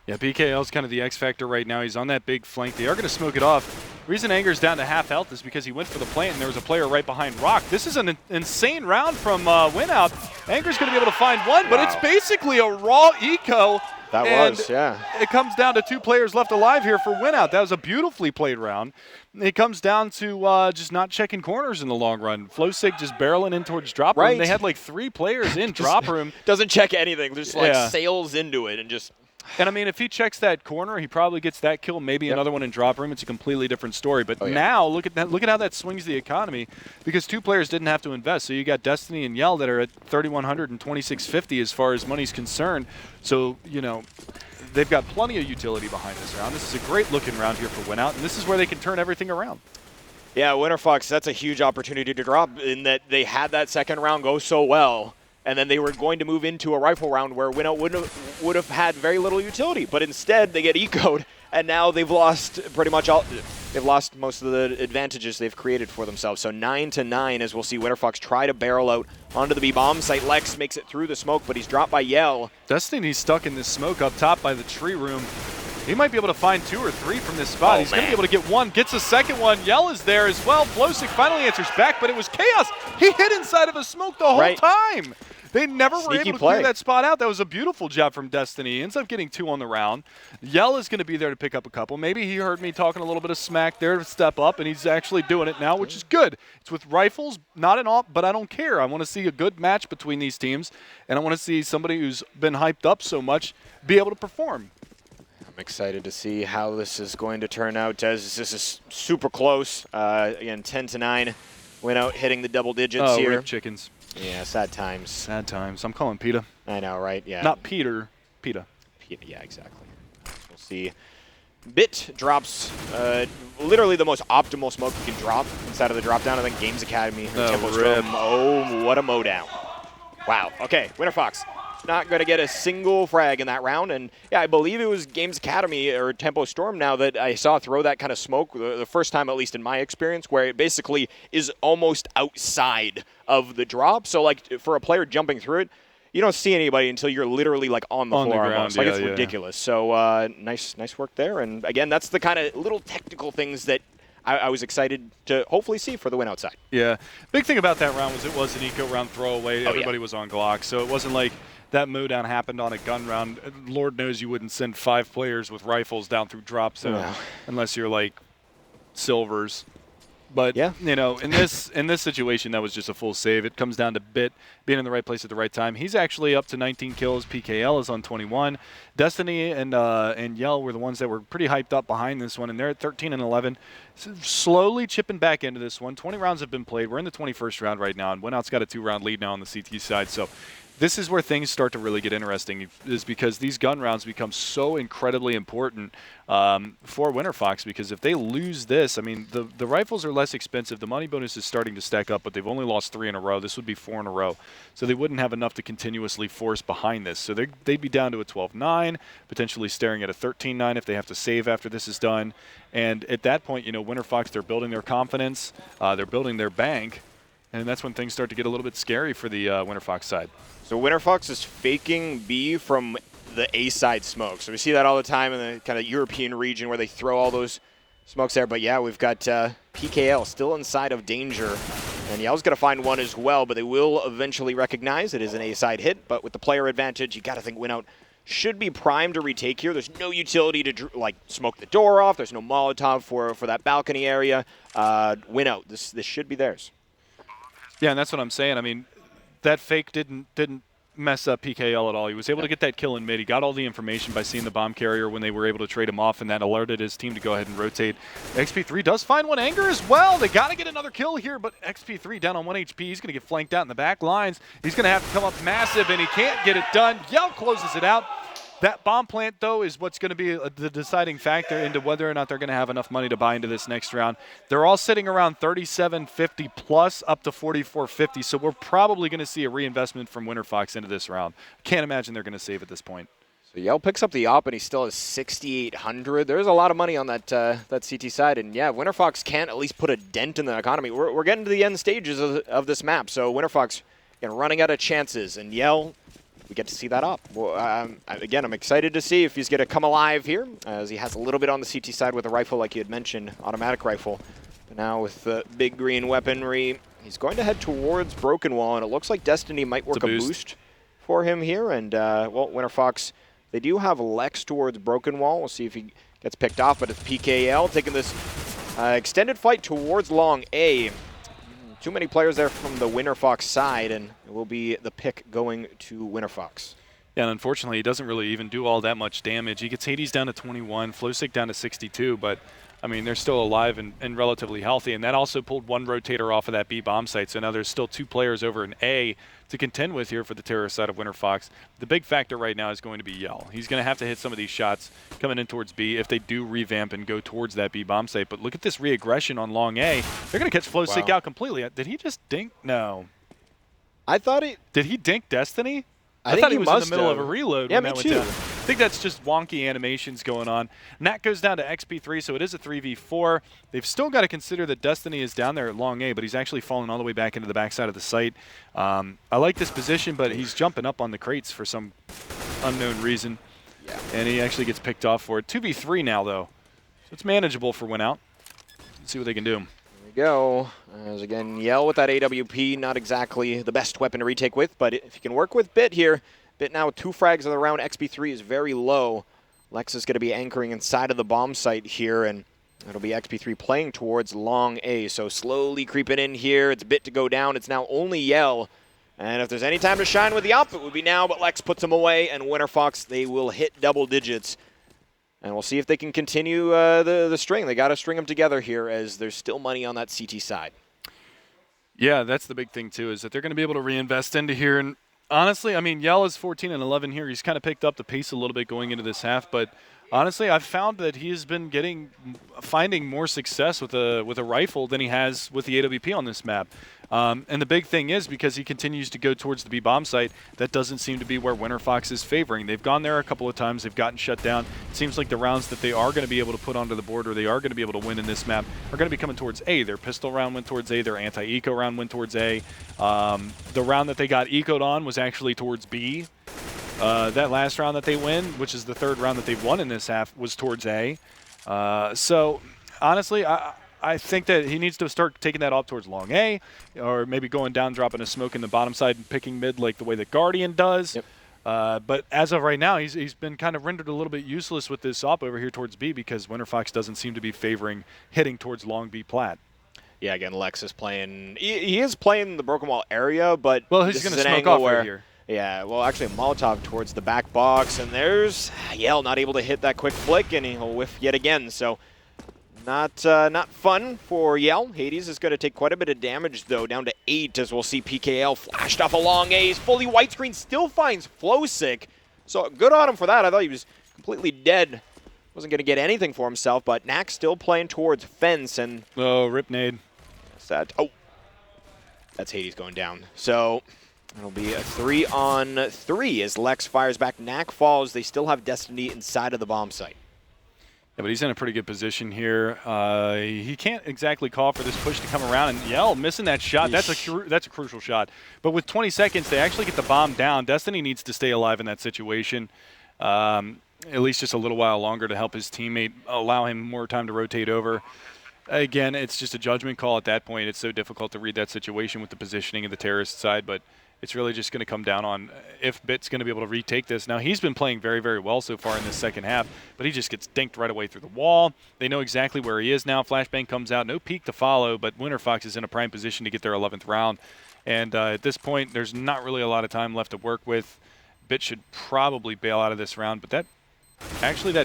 Yeah, PKL's kind of the X factor right now. He's on that big flank. They are going to smoke it off. The reason Anger's down to half health is because he went for the plant and there was a player right behind Rock. This is an insane round from Winout. Anger's going to be able to find one, but it's basically a raw eco. That was, yeah. It comes down to 2 players left alive here for Winout. That was a beautifully played round. It comes down to just not checking corners in the long run. Flosick just barreling in towards drop room. They had like 3 players in drop room. Doesn't check anything. Just like sails into it and just... And I mean, if he checks that corner, he probably gets that kill, maybe another one in drop room. It's a completely different story. But now, look at that. Look at how that swings the economy, because 2 players didn't have to invest. So you got Destiny and Yell that are at 3,100 and 2,650 as far as money's concerned. So, you know, they've got plenty of utility behind this round. This is a great looking round here for Winout, and this is where they can turn everything around. Yeah, Winterfox, that's a huge opportunity to drop in that they had that second round go so well. And then they were going to move into a rifle round where Winout would have had very little utility. But instead, they get ecoed, and now they've lost pretty much all. They've lost most of the advantages they've created for themselves. So 9-9, as we'll see Winterfox try to barrel out onto the B bomb site. Lex makes it through the smoke, but he's dropped by Yell. Destiny's stuck in this smoke up top by the tree room. He might be able to find 2 or 3 from this spot. He's going to be able to get one, gets a second one. Yell is there as well. Flosick finally answers back, but it was chaos. He hid inside of a smoke the whole time. They never were able to clear that spot out. That was a beautiful job from Destiny. He ends up getting 2 on the round. Yell is going to be there to pick up a couple. Maybe he heard me talking a little bit of smack there to step up, and he's actually doing it now, which is good. It's with rifles, not an op, but I don't care. I want to see a good match between these teams, and I want to see somebody who's been hyped up so much be able to perform. I'm excited to see how this is going to turn out, as this is super close. Again, 10-9. Winout hitting the double digits here. Rip chickens. Yeah, sad times. Sad times. I'm calling PETA. I know, right? Yeah. Not Peter, PETA. PETA, yeah, exactly. We'll see. Bit drops literally the most optimal smoke you can drop inside of the drop down, and then Games Academy. Oh, what a mow down. Wow. Okay, Winterfox. Not going to get a single frag in that round. And yeah, I believe it was Games Academy or Tempo Storm now that I saw throw that kind of smoke, the first time, at least in my experience, where it basically is almost outside of the drop. So like for a player jumping through it, you don't see anybody until you're literally like on the floor almost. Like it's ridiculous. So nice work there. And again, that's the kind of little technical things that I was excited to hopefully see for the win outside. Yeah. Big thing about that round was it was an eco round throwaway. Everybody was on Glock. So it wasn't like that mow down happened on a gun round. Lord knows you wouldn't send 5 players with rifles down through drop zone unless you're like silvers. But you know, in this situation, that was just a full save. It comes down to Bit being in the right place at the right time. He's actually up to 19 kills. PKL is on 21. Destiny and Yell were the ones that were pretty hyped up behind this one, and they're at 13 and 11. So slowly chipping back into this one. 20 rounds have been played. We're in the 21st round right now, and Winout's got a 2-round lead now on the CT side. So this is where things start to really get interesting, is because these gun rounds become so incredibly important for Winterfox, because if they lose this, I mean, the rifles are less expensive. The money bonus is starting to stack up, but they've only lost 3 in a row. This would be 4 in a row. So they wouldn't have enough to continuously force behind this. So they'd be down to a 12-9, potentially staring at a 13-9 if they have to save after this is done. And at that point, you know, Winterfox, they're building their confidence, they're building their bank, and that's when things start to get a little bit scary for the Winterfox side. So Winterfox is faking B from the A side smoke. So we see that all the time in the kind of European region where they throw all those smokes there. But yeah, we've got PKL still inside of danger. And Yell's going to find one as well, but they will eventually recognize it is an A side hit. But with the player advantage, you got to think Winout should be primed to retake here. There's no utility to like smoke the door off. There's no Molotov for that balcony area. Winout, this should be theirs. Yeah, and that's what I'm saying. I mean, that fake didn't mess up PKL at all. He was able to get that kill in mid. He got all the information by seeing the bomb carrier when they were able to trade him off, and that alerted his team to go ahead and rotate. XP3 does find one Anger as well. They got to get another kill here, but XP3 down on 1 HP. He's going to get flanked out in the back lines. He's going to have to come up massive, and he can't get it done. Yell closes it out. That bomb plant, though, is what's going to be the deciding factor into whether or not they're going to have enough money to buy into this next round. They're all sitting around 37.50 plus up to 44.50, so we're probably going to see a reinvestment from Winterfox into this round. Can't imagine they're going to save at this point. So Yell picks up the op, and he still has 6,800. There's a lot of money on that that CT side, and yeah, Winterfox can't at least put a dent in the economy. We're getting to the end stages of this map, so Winterfox running out of chances, and Yell, we get to see that op. Well, again, I'm excited to see if he's going to come alive here, as he has a little bit on the CT side with a rifle, like you had mentioned, automatic rifle. But now with the big green weaponry, he's going to head towards Broken Wall, and it looks like Destiny might work a boost for him here. And, well, Winterfox, they do have Lex towards Broken Wall. We'll see if he gets picked off, but it's PKL taking this extended fight towards Long A. Too many players there from the Winterfox side, and it will be the pick going to Winterfox. Yeah, and unfortunately, he doesn't really even do all that much damage. He gets Hades down to 21, Flowsick down to 62, but, I mean, they're still alive and relatively healthy, and that also pulled one rotator off of that B bomb site, so now there's still 2 players over in A to contend with here for the terrorist side of Winterfox. The big factor right now is going to be Yell. He's going to have to hit some of these shots coming in towards B if they do revamp and go towards that B bomb site. But look at this re-aggression on Long A. They're going to catch Flowsick out completely. Did he just dink? No. I thought he... Did he dink Destiny? I thought he think was in the middle of a reload. Yeah, when me that went too. down. I think that's just wonky animations going on. Nat goes down to XP3, so it is a 3v4. They've still got to consider that Destiny is down there at Long A, but he's actually fallen all the way back into the backside of the site. I like this position, but he's jumping up on the crates for some unknown reason. Yeah. And he actually gets picked off for it. 2v3 now, though. So it's manageable for Winout. Let's see what they can do. We go. As again, Yell with that AWP, not exactly the best weapon to retake with, but if you can work with Bit here, Bit now with 2 frags of the round, XP3 is very low. Lex is going to be anchoring inside of the bomb site here, and it'll be XP3 playing towards Long A. So slowly creeping in here. It's Bit to go down. It's now only Yell. And if there's any time to shine with the op, it would be now, but Lex puts him away, and Winterfox, they will hit double digits. And we'll see if they can continue the string. They got to string them together here, as there's still money on that CT side. Yeah, that's the big thing, too, is that they're going to be able to reinvest into here. And honestly, I mean, Yell is 14 and 11 here. He's kind of picked up the pace a little bit going into this half, but honestly, I've found that he has been finding more success with a rifle than he has with the AWP on this map. And the big thing is, because he continues to go towards the B bomb site, that doesn't seem to be where Winterfox is favoring. They've gone there a couple of times. They've gotten shut down. It seems like the rounds that they are going to be able to put onto the board, or they are going to be able to win in this map, are going to be coming towards A. Their pistol round went towards A. Their anti-eco round went towards A. The round that they got ecoed on was actually towards B. That last round that they win, which is the 3rd round that they've won in this half, was towards A. So, honestly, I think that he needs to start taking that off towards Long A, or maybe going down, dropping a smoke in the bottom side and picking mid like the way that Guardian does. Yep. But as of right now, he's been kind of rendered a little bit useless with this op over here towards B, because Winterfox doesn't seem to be favoring hitting towards Long B plat. Yeah, again, Lex is playing. He is playing the Broken Wall area, but well, he's going to smoke off right here. Yeah, well, actually, a Molotov towards the back box, and there's Yell not able to hit that quick flick, and he'll whiff yet again. So not fun for Yell. Hades is going to take quite a bit of damage, though, down to 8, as we'll see PKL flashed off a Long A. He's fully white screen, still finds Flowsick. So good on him for that. I thought he was completely dead. Wasn't going to get anything for himself, but Knack still playing towards Fence, and oh, rip nade. That's Hades going down. So it'll be a 3-on-3 as Lex fires back. Knack falls. They still have Destiny inside of the bomb site. Yeah, but he's in a pretty good position here. He can't exactly call for this push to come around, and Yell missing that shot. That's a crucial shot. But with 20 seconds, they actually get the bomb down. Destiny needs to stay alive in that situation, at least just a little while longer, to help his teammate, allow him more time to rotate over. Again, it's just a judgment call at that point. It's so difficult to read that situation with the positioning of the terrorist side, but it's really just going to come down on if Bit's going to be able to retake this. Now, he's been playing very, very well so far in this second half, but he just gets dinked right away through the wall. They know exactly where he is now. Flashbang comes out. No peek to follow, but Winterfox is in a prime position to get their 11th round. And at this point, there's not really a lot of time left to work with. Bit should probably bail out of this round, but that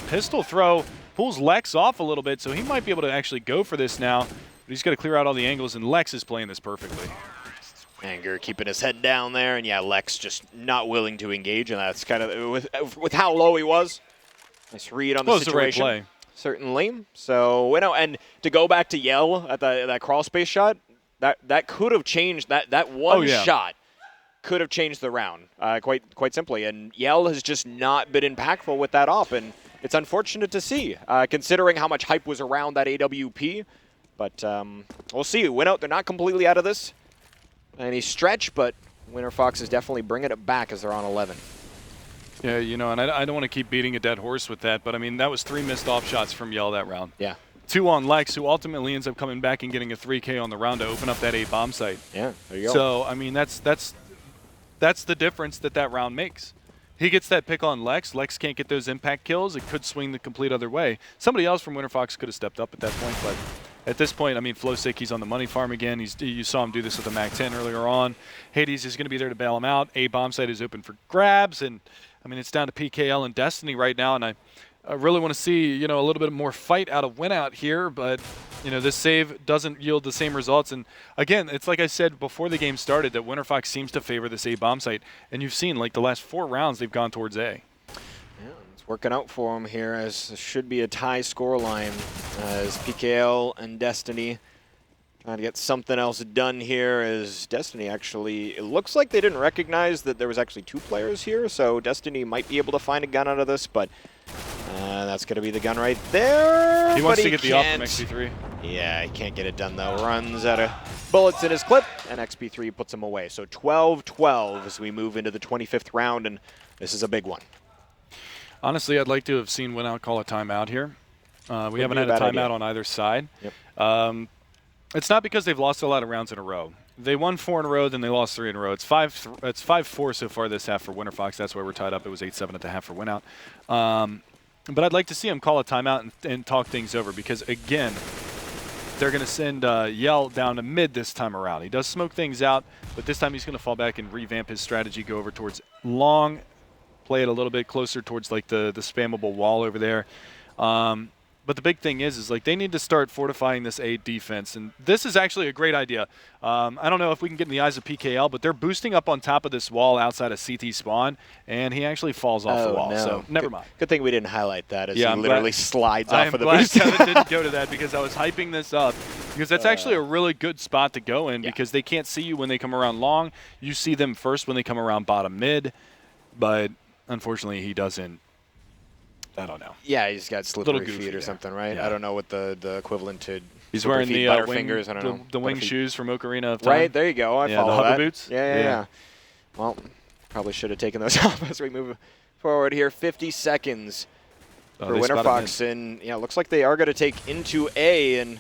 pistol throw pulls Lex off a little bit, so he might be able to actually go for this now. But he's got to clear out all the angles, and Lex is playing this perfectly. Anger keeping his head down there, and yeah, Lex just not willing to engage, and that's kind of with how low he was. Nice read on the situation. The right play. Certainly. So Winout, and to go back to Yell at that crawl space shot, that could have changed that one shot. Could have changed the round quite simply, and Yell has just not been impactful with that op, and it's unfortunate to see considering how much hype was around that AWP. But we'll see. Winout, they're not completely out of this. Any stretch, but Winterfox is definitely bringing it back as they're on 11. Yeah, you know, and I don't want to keep beating a dead horse with that, but I mean, that was 3 missed off shots from Yell that round. Yeah. 2 on Lex, who ultimately ends up coming back and getting a 3K on the round to open up that A bomb site. Yeah, there you go. So, I mean, that's the difference that round makes. He gets that pick on Lex. Lex can't get those impact kills. It could swing the complete other way. Somebody else from Winterfox could have stepped up at that point, but at this point, I mean, Flowsick, he's on the money farm again. You saw him do this with the MAC-10 earlier on. Hades is going to be there to bail him out. A bomb site is open for grabs, and I mean, it's down to PKL and Destiny right now, and I really want to see, you know, a little bit more fight out of Winout here, but you know, this save doesn't yield the same results. And again, it's like I said before the game started that Winterfox seems to favor this A bomb site, and you've seen like the last 4 rounds they've gone towards A. Yeah, it's working out for him here, as this should be a tie score line as PKL and Destiny trying to get something else done here. As Destiny actually, it looks like they didn't recognize that there was actually 2 players here, so Destiny might be able to find a gun out of this, but that's going to be the gun right there. He wants to get the off from XP3. Yeah, he can't get it done though. Runs out of bullets in his clip, and XP3 puts him away. So 12-12 as we move into the 25th round, and this is a big one. Honestly, I'd like to have seen Winout call a timeout here. We haven't had a timeout on either side. Yep. It's not because they've lost a lot of rounds in a row. They won 4 in a row, then they lost 3 in a row. It's 5-4 so far this half for Winterfox. That's why we're tied up. It was 8-7 at the half for Winout. But I'd like to see him call a timeout and talk things over, because, again, they're going to send Yell down to mid this time around. He does smoke things out, but this time he's going to fall back and revamp his strategy, go over towards long, play it a little bit closer towards like the spammable wall over there. But the big thing is like they need to start fortifying this A defense, and this is actually a great idea. I don't know if we can get in the eyes of PKL, but they're boosting up on top of this wall outside of CT spawn, and he actually falls off the wall. No. So never mind. Good thing we didn't highlight that, as he literally slides off of the boost. boost. Kevin didn't go to that, because I was hyping this up, because that's actually a really good spot to go in, because they can't see you when they come around long. You see them first when they come around bottom mid, but unfortunately he doesn't. I don't know. Yeah, he's got slippery feet or something, right? Yeah. I don't know what the equivalent to. He's wearing the fingers. I don't know. The wing shoes from Ocarina of Time. Right, there you go. I follow the hover that. boots. Yeah. Well, probably should have taken those off as we move forward here. 50 seconds for Winterfox, and looks like they are going to take into A and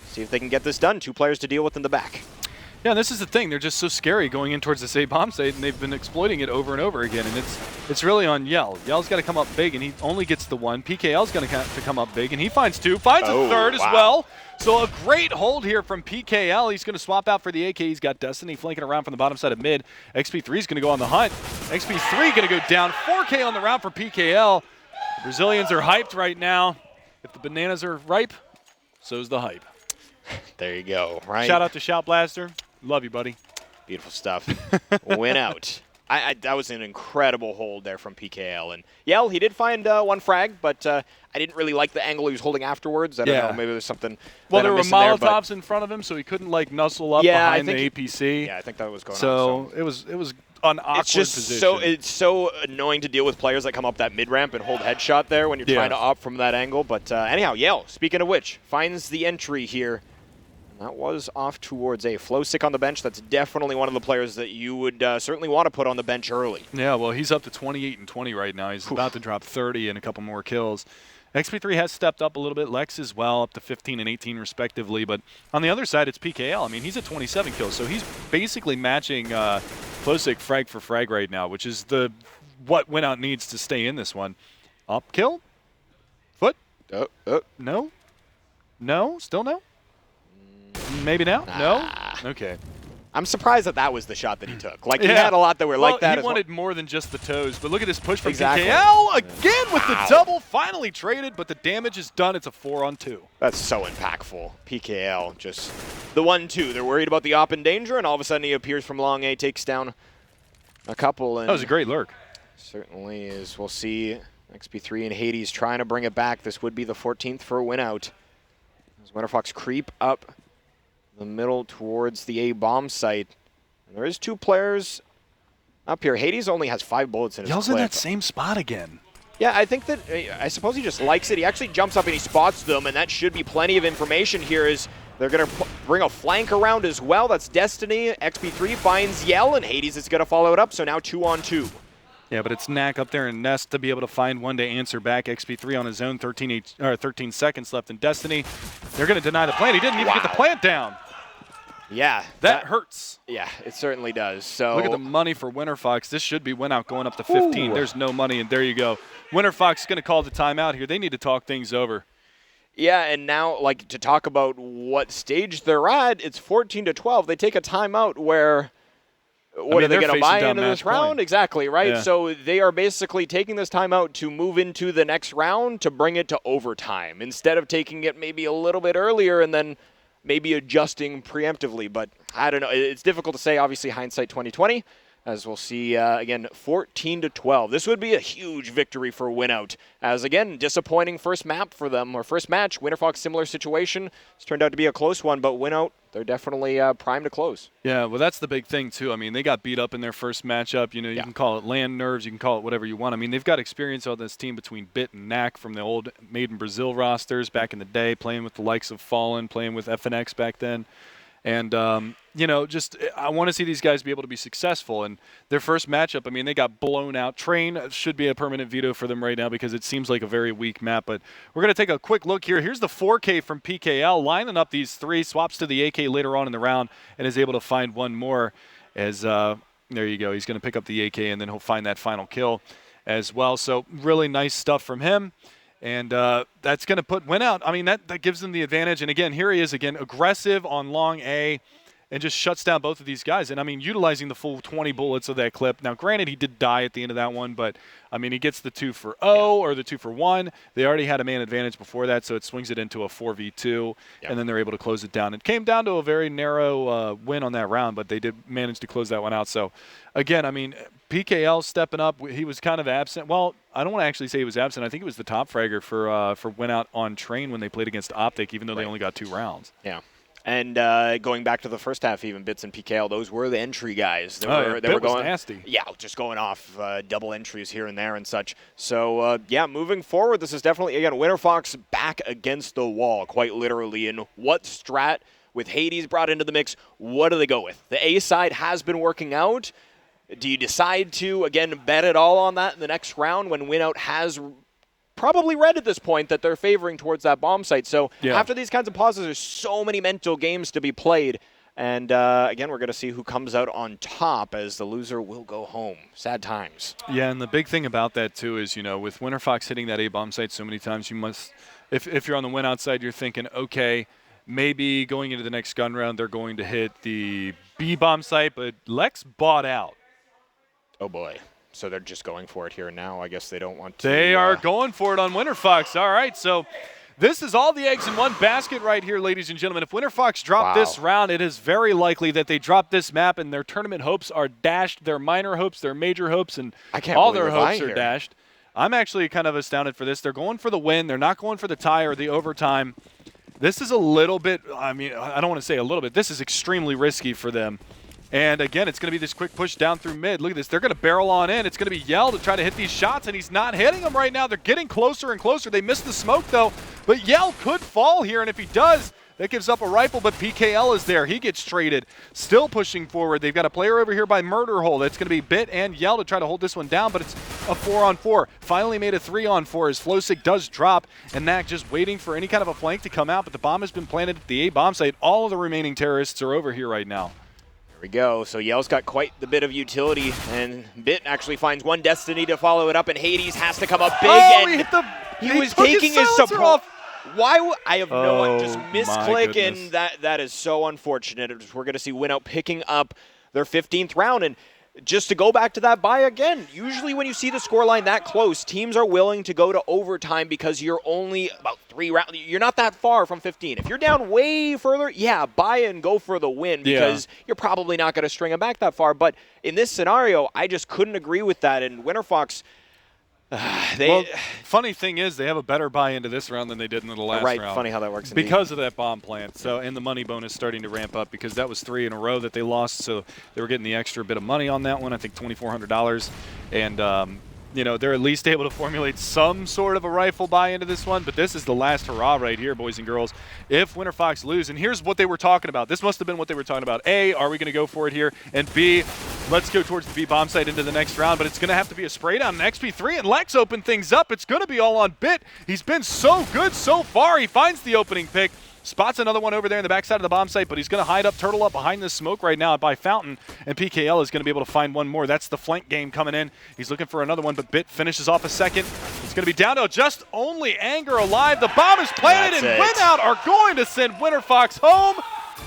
see if they can get this done. 2 players to deal with in the back. Yeah, and this is the thing. They're just so scary going in towards this A bomb site, and they've been exploiting it over and over again. And it's really on Yell. Yell's got to come up big, and he only gets the 1. PKL's going to come up big, and he finds 2, finds a 3rd as well. So a great hold here from PKL. He's going to swap out for the AK. He's got Destiny flanking around from the bottom side of mid. XP3 is going to go on the hunt. XP3 going to go down. 4K on the round for PKL. The Brazilians are hyped right now. If the bananas are ripe, so's the hype. There you go. Right. Shout out to Shout Blaster. Love you, buddy. Beautiful stuff. Winout. That was an incredible hold there from PKL. And Yell, he did find 1 frag, but I didn't really like the angle he was holding afterwards. I don't know, maybe there's something. Well, there were Molotovs in front of him, so he couldn't like nuzzle up behind the APC. Yeah, I think that was going on. So it was an awkward position. It's so annoying to deal with players that come up that mid ramp and hold headshot there when you're trying to op from that angle. But anyhow, Yell, speaking of which, finds the entry here. That was off towards A. Flowsick on the bench. That's definitely one of the players that you would certainly want to put on the bench early. Yeah, well, he's up to 28 and 20 right now. He's about to drop 30 and a couple more kills. XP3 has stepped up a little bit. Lex as well, up to 15 and 18 respectively. But on the other side, it's PKL. I mean, he's at 27 kills, so he's basically matching Flowsick frag for frag right now, which is what Winout needs to stay in this one. Up kill? Foot? No? No? Still no? Maybe now? No? Okay. I'm surprised that was the shot that he took. Like, he had a lot that were like that. He wanted more than just the toes, but look at this push from Exactly. PKL again with the double. Finally traded, but the damage is done. It's a 4-on-2. That's so impactful. PKL, just the 1-2. They're worried about the op in danger, and all of a sudden he appears from long A, takes down a couple. And that was a great lurk. Certainly is. We'll see XP3 and Hades trying to bring it back. This would be the 14th for a Winout. As Winterfox creep up the middle towards the A bomb site. And there is 2 players up here. Hades only has 5 bullets in his Yell's clip. in that same spot again. Yeah, I think that, I suppose he just likes it. He actually jumps up and he spots them, and that should be plenty of information here as they're going to bring a flank around as well. That's Destiny. XP3 finds Yell, and Hades is going to follow it up, so now 2-on-2. Yeah, but it's Knack up there in Nest to be able to find one to answer back. XP3 on his own, 13 seconds left in Destiny. They're going to deny the plant. He didn't even get the plant down. Yeah. That hurts. Yeah, it certainly does. So look at the money for Winterfox. This should be Winout going up to 15. Ooh. There's no money, and there you go. Winterfox is going to call the timeout here. They need to talk things over. Yeah, and now, like, to talk about what stage they're at, it's 14-12. They take a timeout where what are they going to buy into this round? Exactly, right? Yeah. So they are basically taking this timeout to move into the next round to bring it to overtime instead of taking it maybe a little bit earlier and then maybe adjusting preemptively. But I don't know. It's difficult to say. Obviously, hindsight 2020. As we'll see, again, 14-12. This would be a huge victory for Winout. As, again, disappointing first map for them, or first match. Winterfox, similar situation. It's turned out to be a close one, but Winout, they're definitely primed to close. Yeah, well, that's the big thing, too. I mean, they got beat up in their first matchup. You know, you can call it land nerves. You can call it whatever you want. I mean, they've got experience on this team between Bit and Knack from the old Made in Brazil rosters back in the day, playing with the likes of Fallen, playing with FNX back then. And, you know, just I want to see these guys be able to be successful. And their first matchup, I mean, they got blown out. Train should be a permanent veto for them right now because it seems like a very weak map. But we're going to take a quick look here. Here's the 4K from PKL, lining up these 3, swaps to the AK later on in the round, and is able to find one more. As there you go. He's going to pick up the AK, and then he'll find that final kill as well. So really nice stuff from him. And that's going to put Winout. I mean, that gives them the advantage. And, again, here he is again, aggressive on long A and just shuts down both of these guys. And, I mean, utilizing the full 20 bullets of that clip. Now, granted, he did die at the end of that one, but, I mean, he gets the 2 for 0 or the 2 for 1. They already had a man advantage before that, so it swings it into a 4v2, and then they're able to close it down. It came down to a very narrow win on that round, but they did manage to close that one out. So, again, I mean, PKL stepping up. He was kind of absent. Well, I don't want to actually say he was absent. I think he was the top fragger for Winout on Train when they played against Optic, even though they only got 2 rounds. Yeah. And going back to the first half, even Bits and PKL, those were the entry guys. They were going nasty. Yeah, just going off double entries here and there and such. So, yeah, moving forward, this is definitely, again, Winterfox back against the wall, quite literally. And what strat with Hades brought into the mix, what do they go with? The A side has been working out. Do you decide to, again, bet it all on that in the next round when Winout has probably read at this point that they're favoring towards that bomb site? So after these kinds of pauses, there's so many mental games to be played. And, again, we're going to see who comes out on top as the loser will go home. Sad times. Yeah, and the big thing about that, too, is, you know, with Winterfox hitting that A bomb site so many times, you must, if you're on the Winout side, you're thinking, okay, maybe going into the next gun round, they're going to hit the B bomb site, but Lex bought out. Oh, boy. So they're just going for it here now. I guess they don't want to. They are going for it on Winterfox. All right, so this is all the eggs in one basket right here, ladies and gentlemen. If Winterfox drop this round, it is very likely that they drop this map and their tournament hopes are dashed, their minor hopes, their major hopes, and all their hopes are dashed. I'm actually kind of astounded for this. They're going for the win. They're not going for the tie or the overtime. This is a little bit, I mean, I don't want to say a little bit. This is extremely risky for them. And, again, it's going to be this quick push down through mid. Look at this. They're going to barrel on in. It's going to be Yell to try to hit these shots, and he's not hitting them right now. They're getting closer and closer. They missed the smoke, though. But Yell could fall here, and if he does, that gives up a rifle, but PKL is there. He gets traded. Still pushing forward. They've got a player over here by Murder Hole. That's going to be Bit and Yell to try to hold this one down, but it's a 4-on-4. Finally made a 3-on-4 as Flowsick does drop, and Knack just waiting for any kind of a flank to come out, but the bomb has been planted at the A bomb site. All of the remaining terrorists are over here right now. There we go. So Yell's got quite the bit of utility, and Bit actually finds one Destiny to follow it up, and Hades has to come up big. Oh, and he hit the... He was taking his support. I have no just my misclick, goodness. and that is so unfortunate. We're going to see Winout picking up their 15th round. And just to go back to that bye again, usually when you see the scoreline that close, teams are willing to go to overtime because you're only about 3 rounds. You're not that far from 15. If you're down way further, yeah, buy and go for the win because you're probably not going to string them back that far. But in this scenario, I just couldn't agree with that. And Winterfox, well, funny thing is, they have a better buy into this round than they did in the last round. Right, funny how that works. Because of that bomb plant. So, and the money bonus starting to ramp up because that was 3 in a row that they lost. So they were getting the extra bit of money on that one. I think $2,400, and you know, they're at least able to formulate some sort of a rifle buy into this one. But this is the last hurrah right here, boys and girls. If Winterfox lose, and here's what they were talking about. This must have been what they were talking about. A, are we going to go for it here? And B, let's go towards the B bomb site into the next round. But it's going to have to be a spray down in XP3, and Lex open things up. It's going to be all on Bit. He's been so good so far. He finds the opening pick. Spots another one over there in the backside of the bomb site, but he's going to hide up, turtle up behind this smoke right now by Fountain, and PKL is going to be able to find one more. That's the flank game coming in. He's looking for another one, but Bit finishes off a second. It's going to be down to just only Anger alive. The bomb is planted, and Winout are going to send Winterfox home,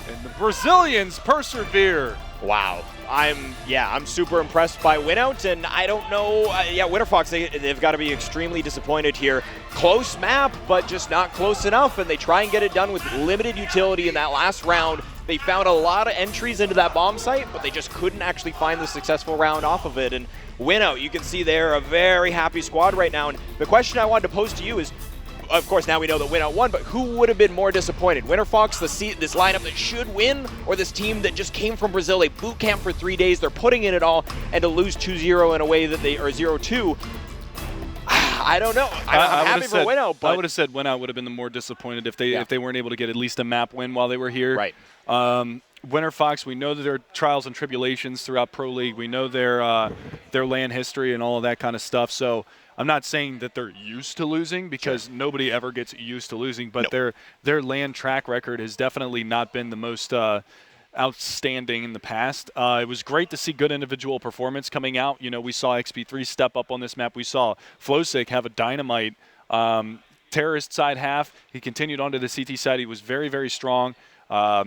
and the Brazilians persevere. Wow. I'm super impressed by Winout, and I don't know. Winterfox, they've got to be extremely disappointed here. Close map, but just not close enough, and they try and get it done with limited utility in that last round. They found a lot of entries into that bomb site, but they just couldn't actually find the successful round off of it. And Winout, you can see they're a very happy squad right now. And the question I wanted to pose to you is, of course, now we know that Winout won, but who would have been more disappointed? Winterfox, this lineup that should win, or this team that just came from Brazil? They boot camp for 3 days, they're putting in it all, and to lose 2-0 in a way that or 0-2. I don't know. I'm happy for Winout, but I would have said Winout would have been the more disappointed if they weren't able to get at least a map win while they were here. Right. Winterfox, we know that there are trials and tribulations throughout Pro League. We know their LAN history and all of that kind of stuff. So I'm not saying that they're used to losing because nobody ever gets used to losing, but their LAN track record has definitely not been the most outstanding in the past. It was great to see good individual performance coming out. You know, we saw XP3 step up on this map. We saw Flowsick have a dynamite terrorist side half. He continued on to the CT side. He was very, very strong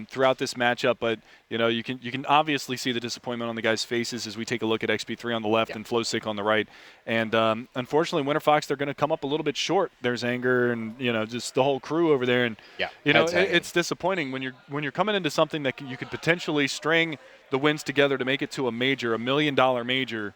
throughout this matchup, but you know, you can obviously see the disappointment on the guys' faces as we take a look at XP3 on the left and Flowsick on the right. And unfortunately, Winterfox, they're going to come up a little bit short. There's Anger and, you know, just the whole crew over there. And you know, it's disappointing when you're coming into something that you could potentially string the wins together to make it to a major, $1 million major.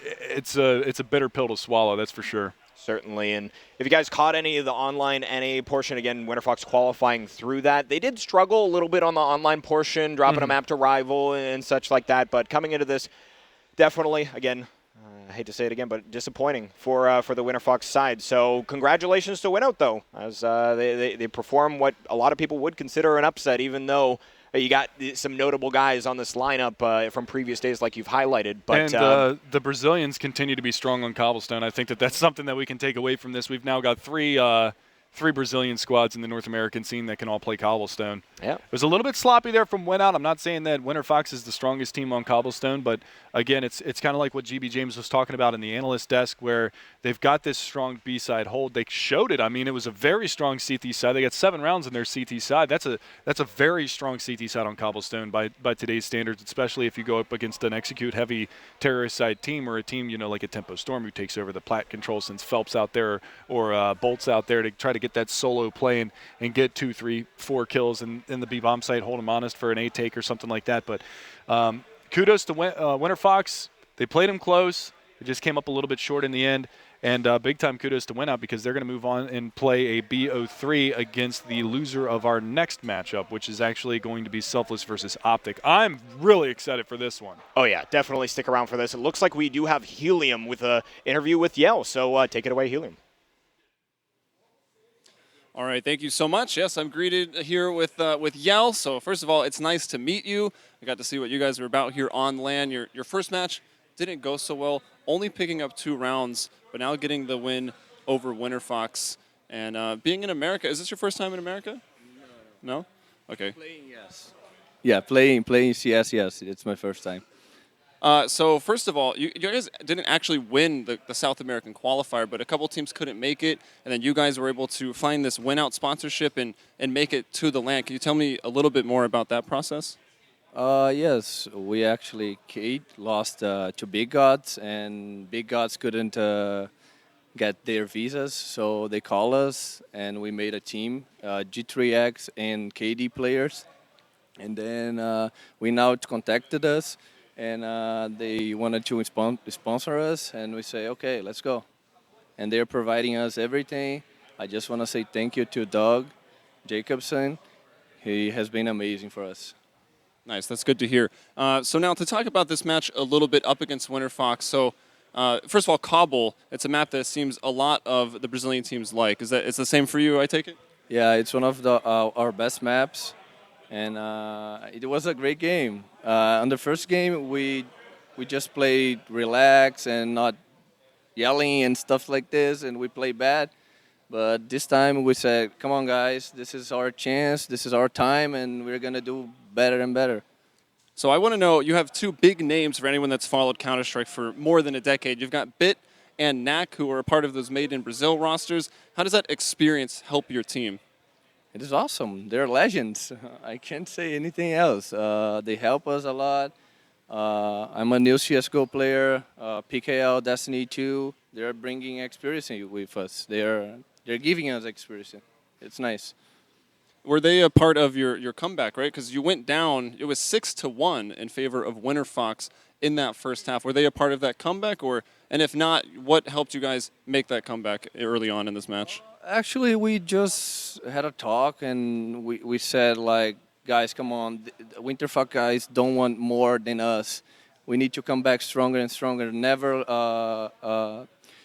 It's a bitter pill to swallow, that's for sure. Certainly, and if you guys caught any of the online NA portion, again, Winterfox qualifying through that, they did struggle a little bit on the online portion, dropping a map to Rival and such like that, but coming into this, definitely, again, I hate to say it again, but disappointing for the Winterfox side. So congratulations to Winout, though, as they perform what a lot of people would consider an upset, even though you got some notable guys on this lineup from previous days like you've highlighted. But and the Brazilians continue to be strong on Cobblestone. I think that's something that we can take away from this. We've now got three Brazilian squads in the North American scene that can all play Cobblestone. Yeah. It was a little bit sloppy there from Winout. I'm not saying that Winterfox is the strongest team on Cobblestone, but again, it's kind of like what GB James was talking about in the analyst desk, where they've got this strong B-side hold. They showed it. I mean, it was a very strong CT side. They got 7 rounds in their CT side. That's a very strong CT side on Cobblestone by today's standards, especially if you go up against an execute-heavy terrorist side team or a team, you know, like a Tempo Storm who takes over the plat control since Phelps out there or Bolt's out there to try to get that solo play and get 2, 3, 4 kills in the B bomb site, hold them honest for an A take or something like that. But kudos to Winterfox. They played him close. It just came up a little bit short in the end. And big time kudos to Winout because they're going to move on and play a BO3 against the loser of our next matchup, which is actually going to be Selfless versus Optic. I'm really excited for this one. Oh, yeah, definitely stick around for this. It looks like we do have Helium with an interview with Yell, so take it away, Helium. All right, thank you so much. Yes, I'm greeted here with Yell. So first of all, it's nice to meet you. I got to see what you guys are about here on LAN. Your first match didn't go so well, only picking up 2 rounds, but now getting the win over Winterfox. And being in America, is this your first time in America? No. No? Okay. Playing, yes. Yeah, playing CS, yes. It's my first time. So first of all, you guys didn't actually win the South American qualifier, but a couple teams couldn't make it, and then you guys were able to find this Winout sponsorship and make it to the LAN. Can you tell me a little bit more about that process? Yes, we actually Kate lost to Big Gods, and Big Gods couldn't get their visas, so they called us, and we made a team, G3X and KD players, and then Winout contacted us, and they wanted to sponsor us, and we say, okay, let's go. And they're providing us everything. I just want to say thank you to Doug Jacobson. He has been amazing for us. Nice, that's good to hear. So now to talk about this match a little bit up against Winterfox. So first of all, Cobble, it's a map that seems a lot of the Brazilian teams like. Is that it's the same for you, I take it? Yeah, it's one of our best maps, and it was a great game. On the first game, we just played relax and not yelling and stuff like this, and we played bad. But this time we said, come on, guys, this is our chance, this is our time, and we're going to do better and better. So I want to know, you have two big names for anyone that's followed Counter-Strike for more than a decade. You've got Bit and Knack, who are a part of those Made in Brazil rosters. How does that experience help your team? It is awesome. They're legends. I can't say anything else. They help us a lot. I'm a new CSGO player, PKL, Destiny 2. They're bringing experience with us. They're giving us experience. It's nice. Were they a part of your comeback, right? Because you went down, it was 6-1 in favor of Winterfox in that first half. Were they a part of that comeback? And if not, what helped you guys make that comeback early on in this match? Actually, we just had a talk, and we said, like, guys, come on, the Winterfox guys don't want more than us. We need to come back stronger and stronger. Never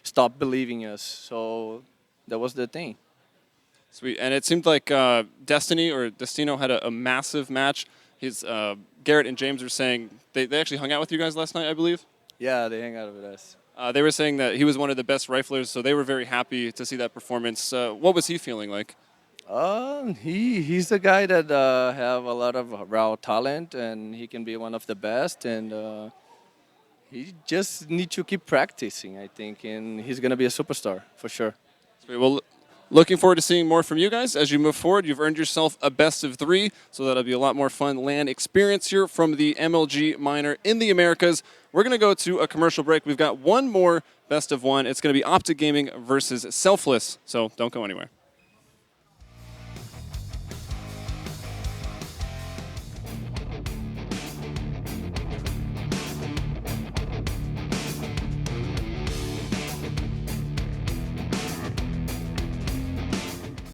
stop believing us. So that was the thing. Sweet. And it seemed like Destiny or Destino had a massive match. Garrett and James were saying they actually hung out with you guys last night, I believe. Yeah, they hang out with us. They were saying that he was one of the best riflers, so they were very happy to see that performance. What was he feeling like? He's the guy that have a lot of raw talent, and he can be one of the best. And he just needs to keep practicing, I think, and he's gonna be a superstar for sure. Sweet. Well, looking forward to seeing more from you guys as you move forward. You've earned yourself a best of 3, so that'll be a lot more fun LAN experience here from the MLG minor in the Americas. We're going to go to a commercial break. We've got one more best of 1. It's going to be Optic Gaming versus Selfless, so don't go anywhere.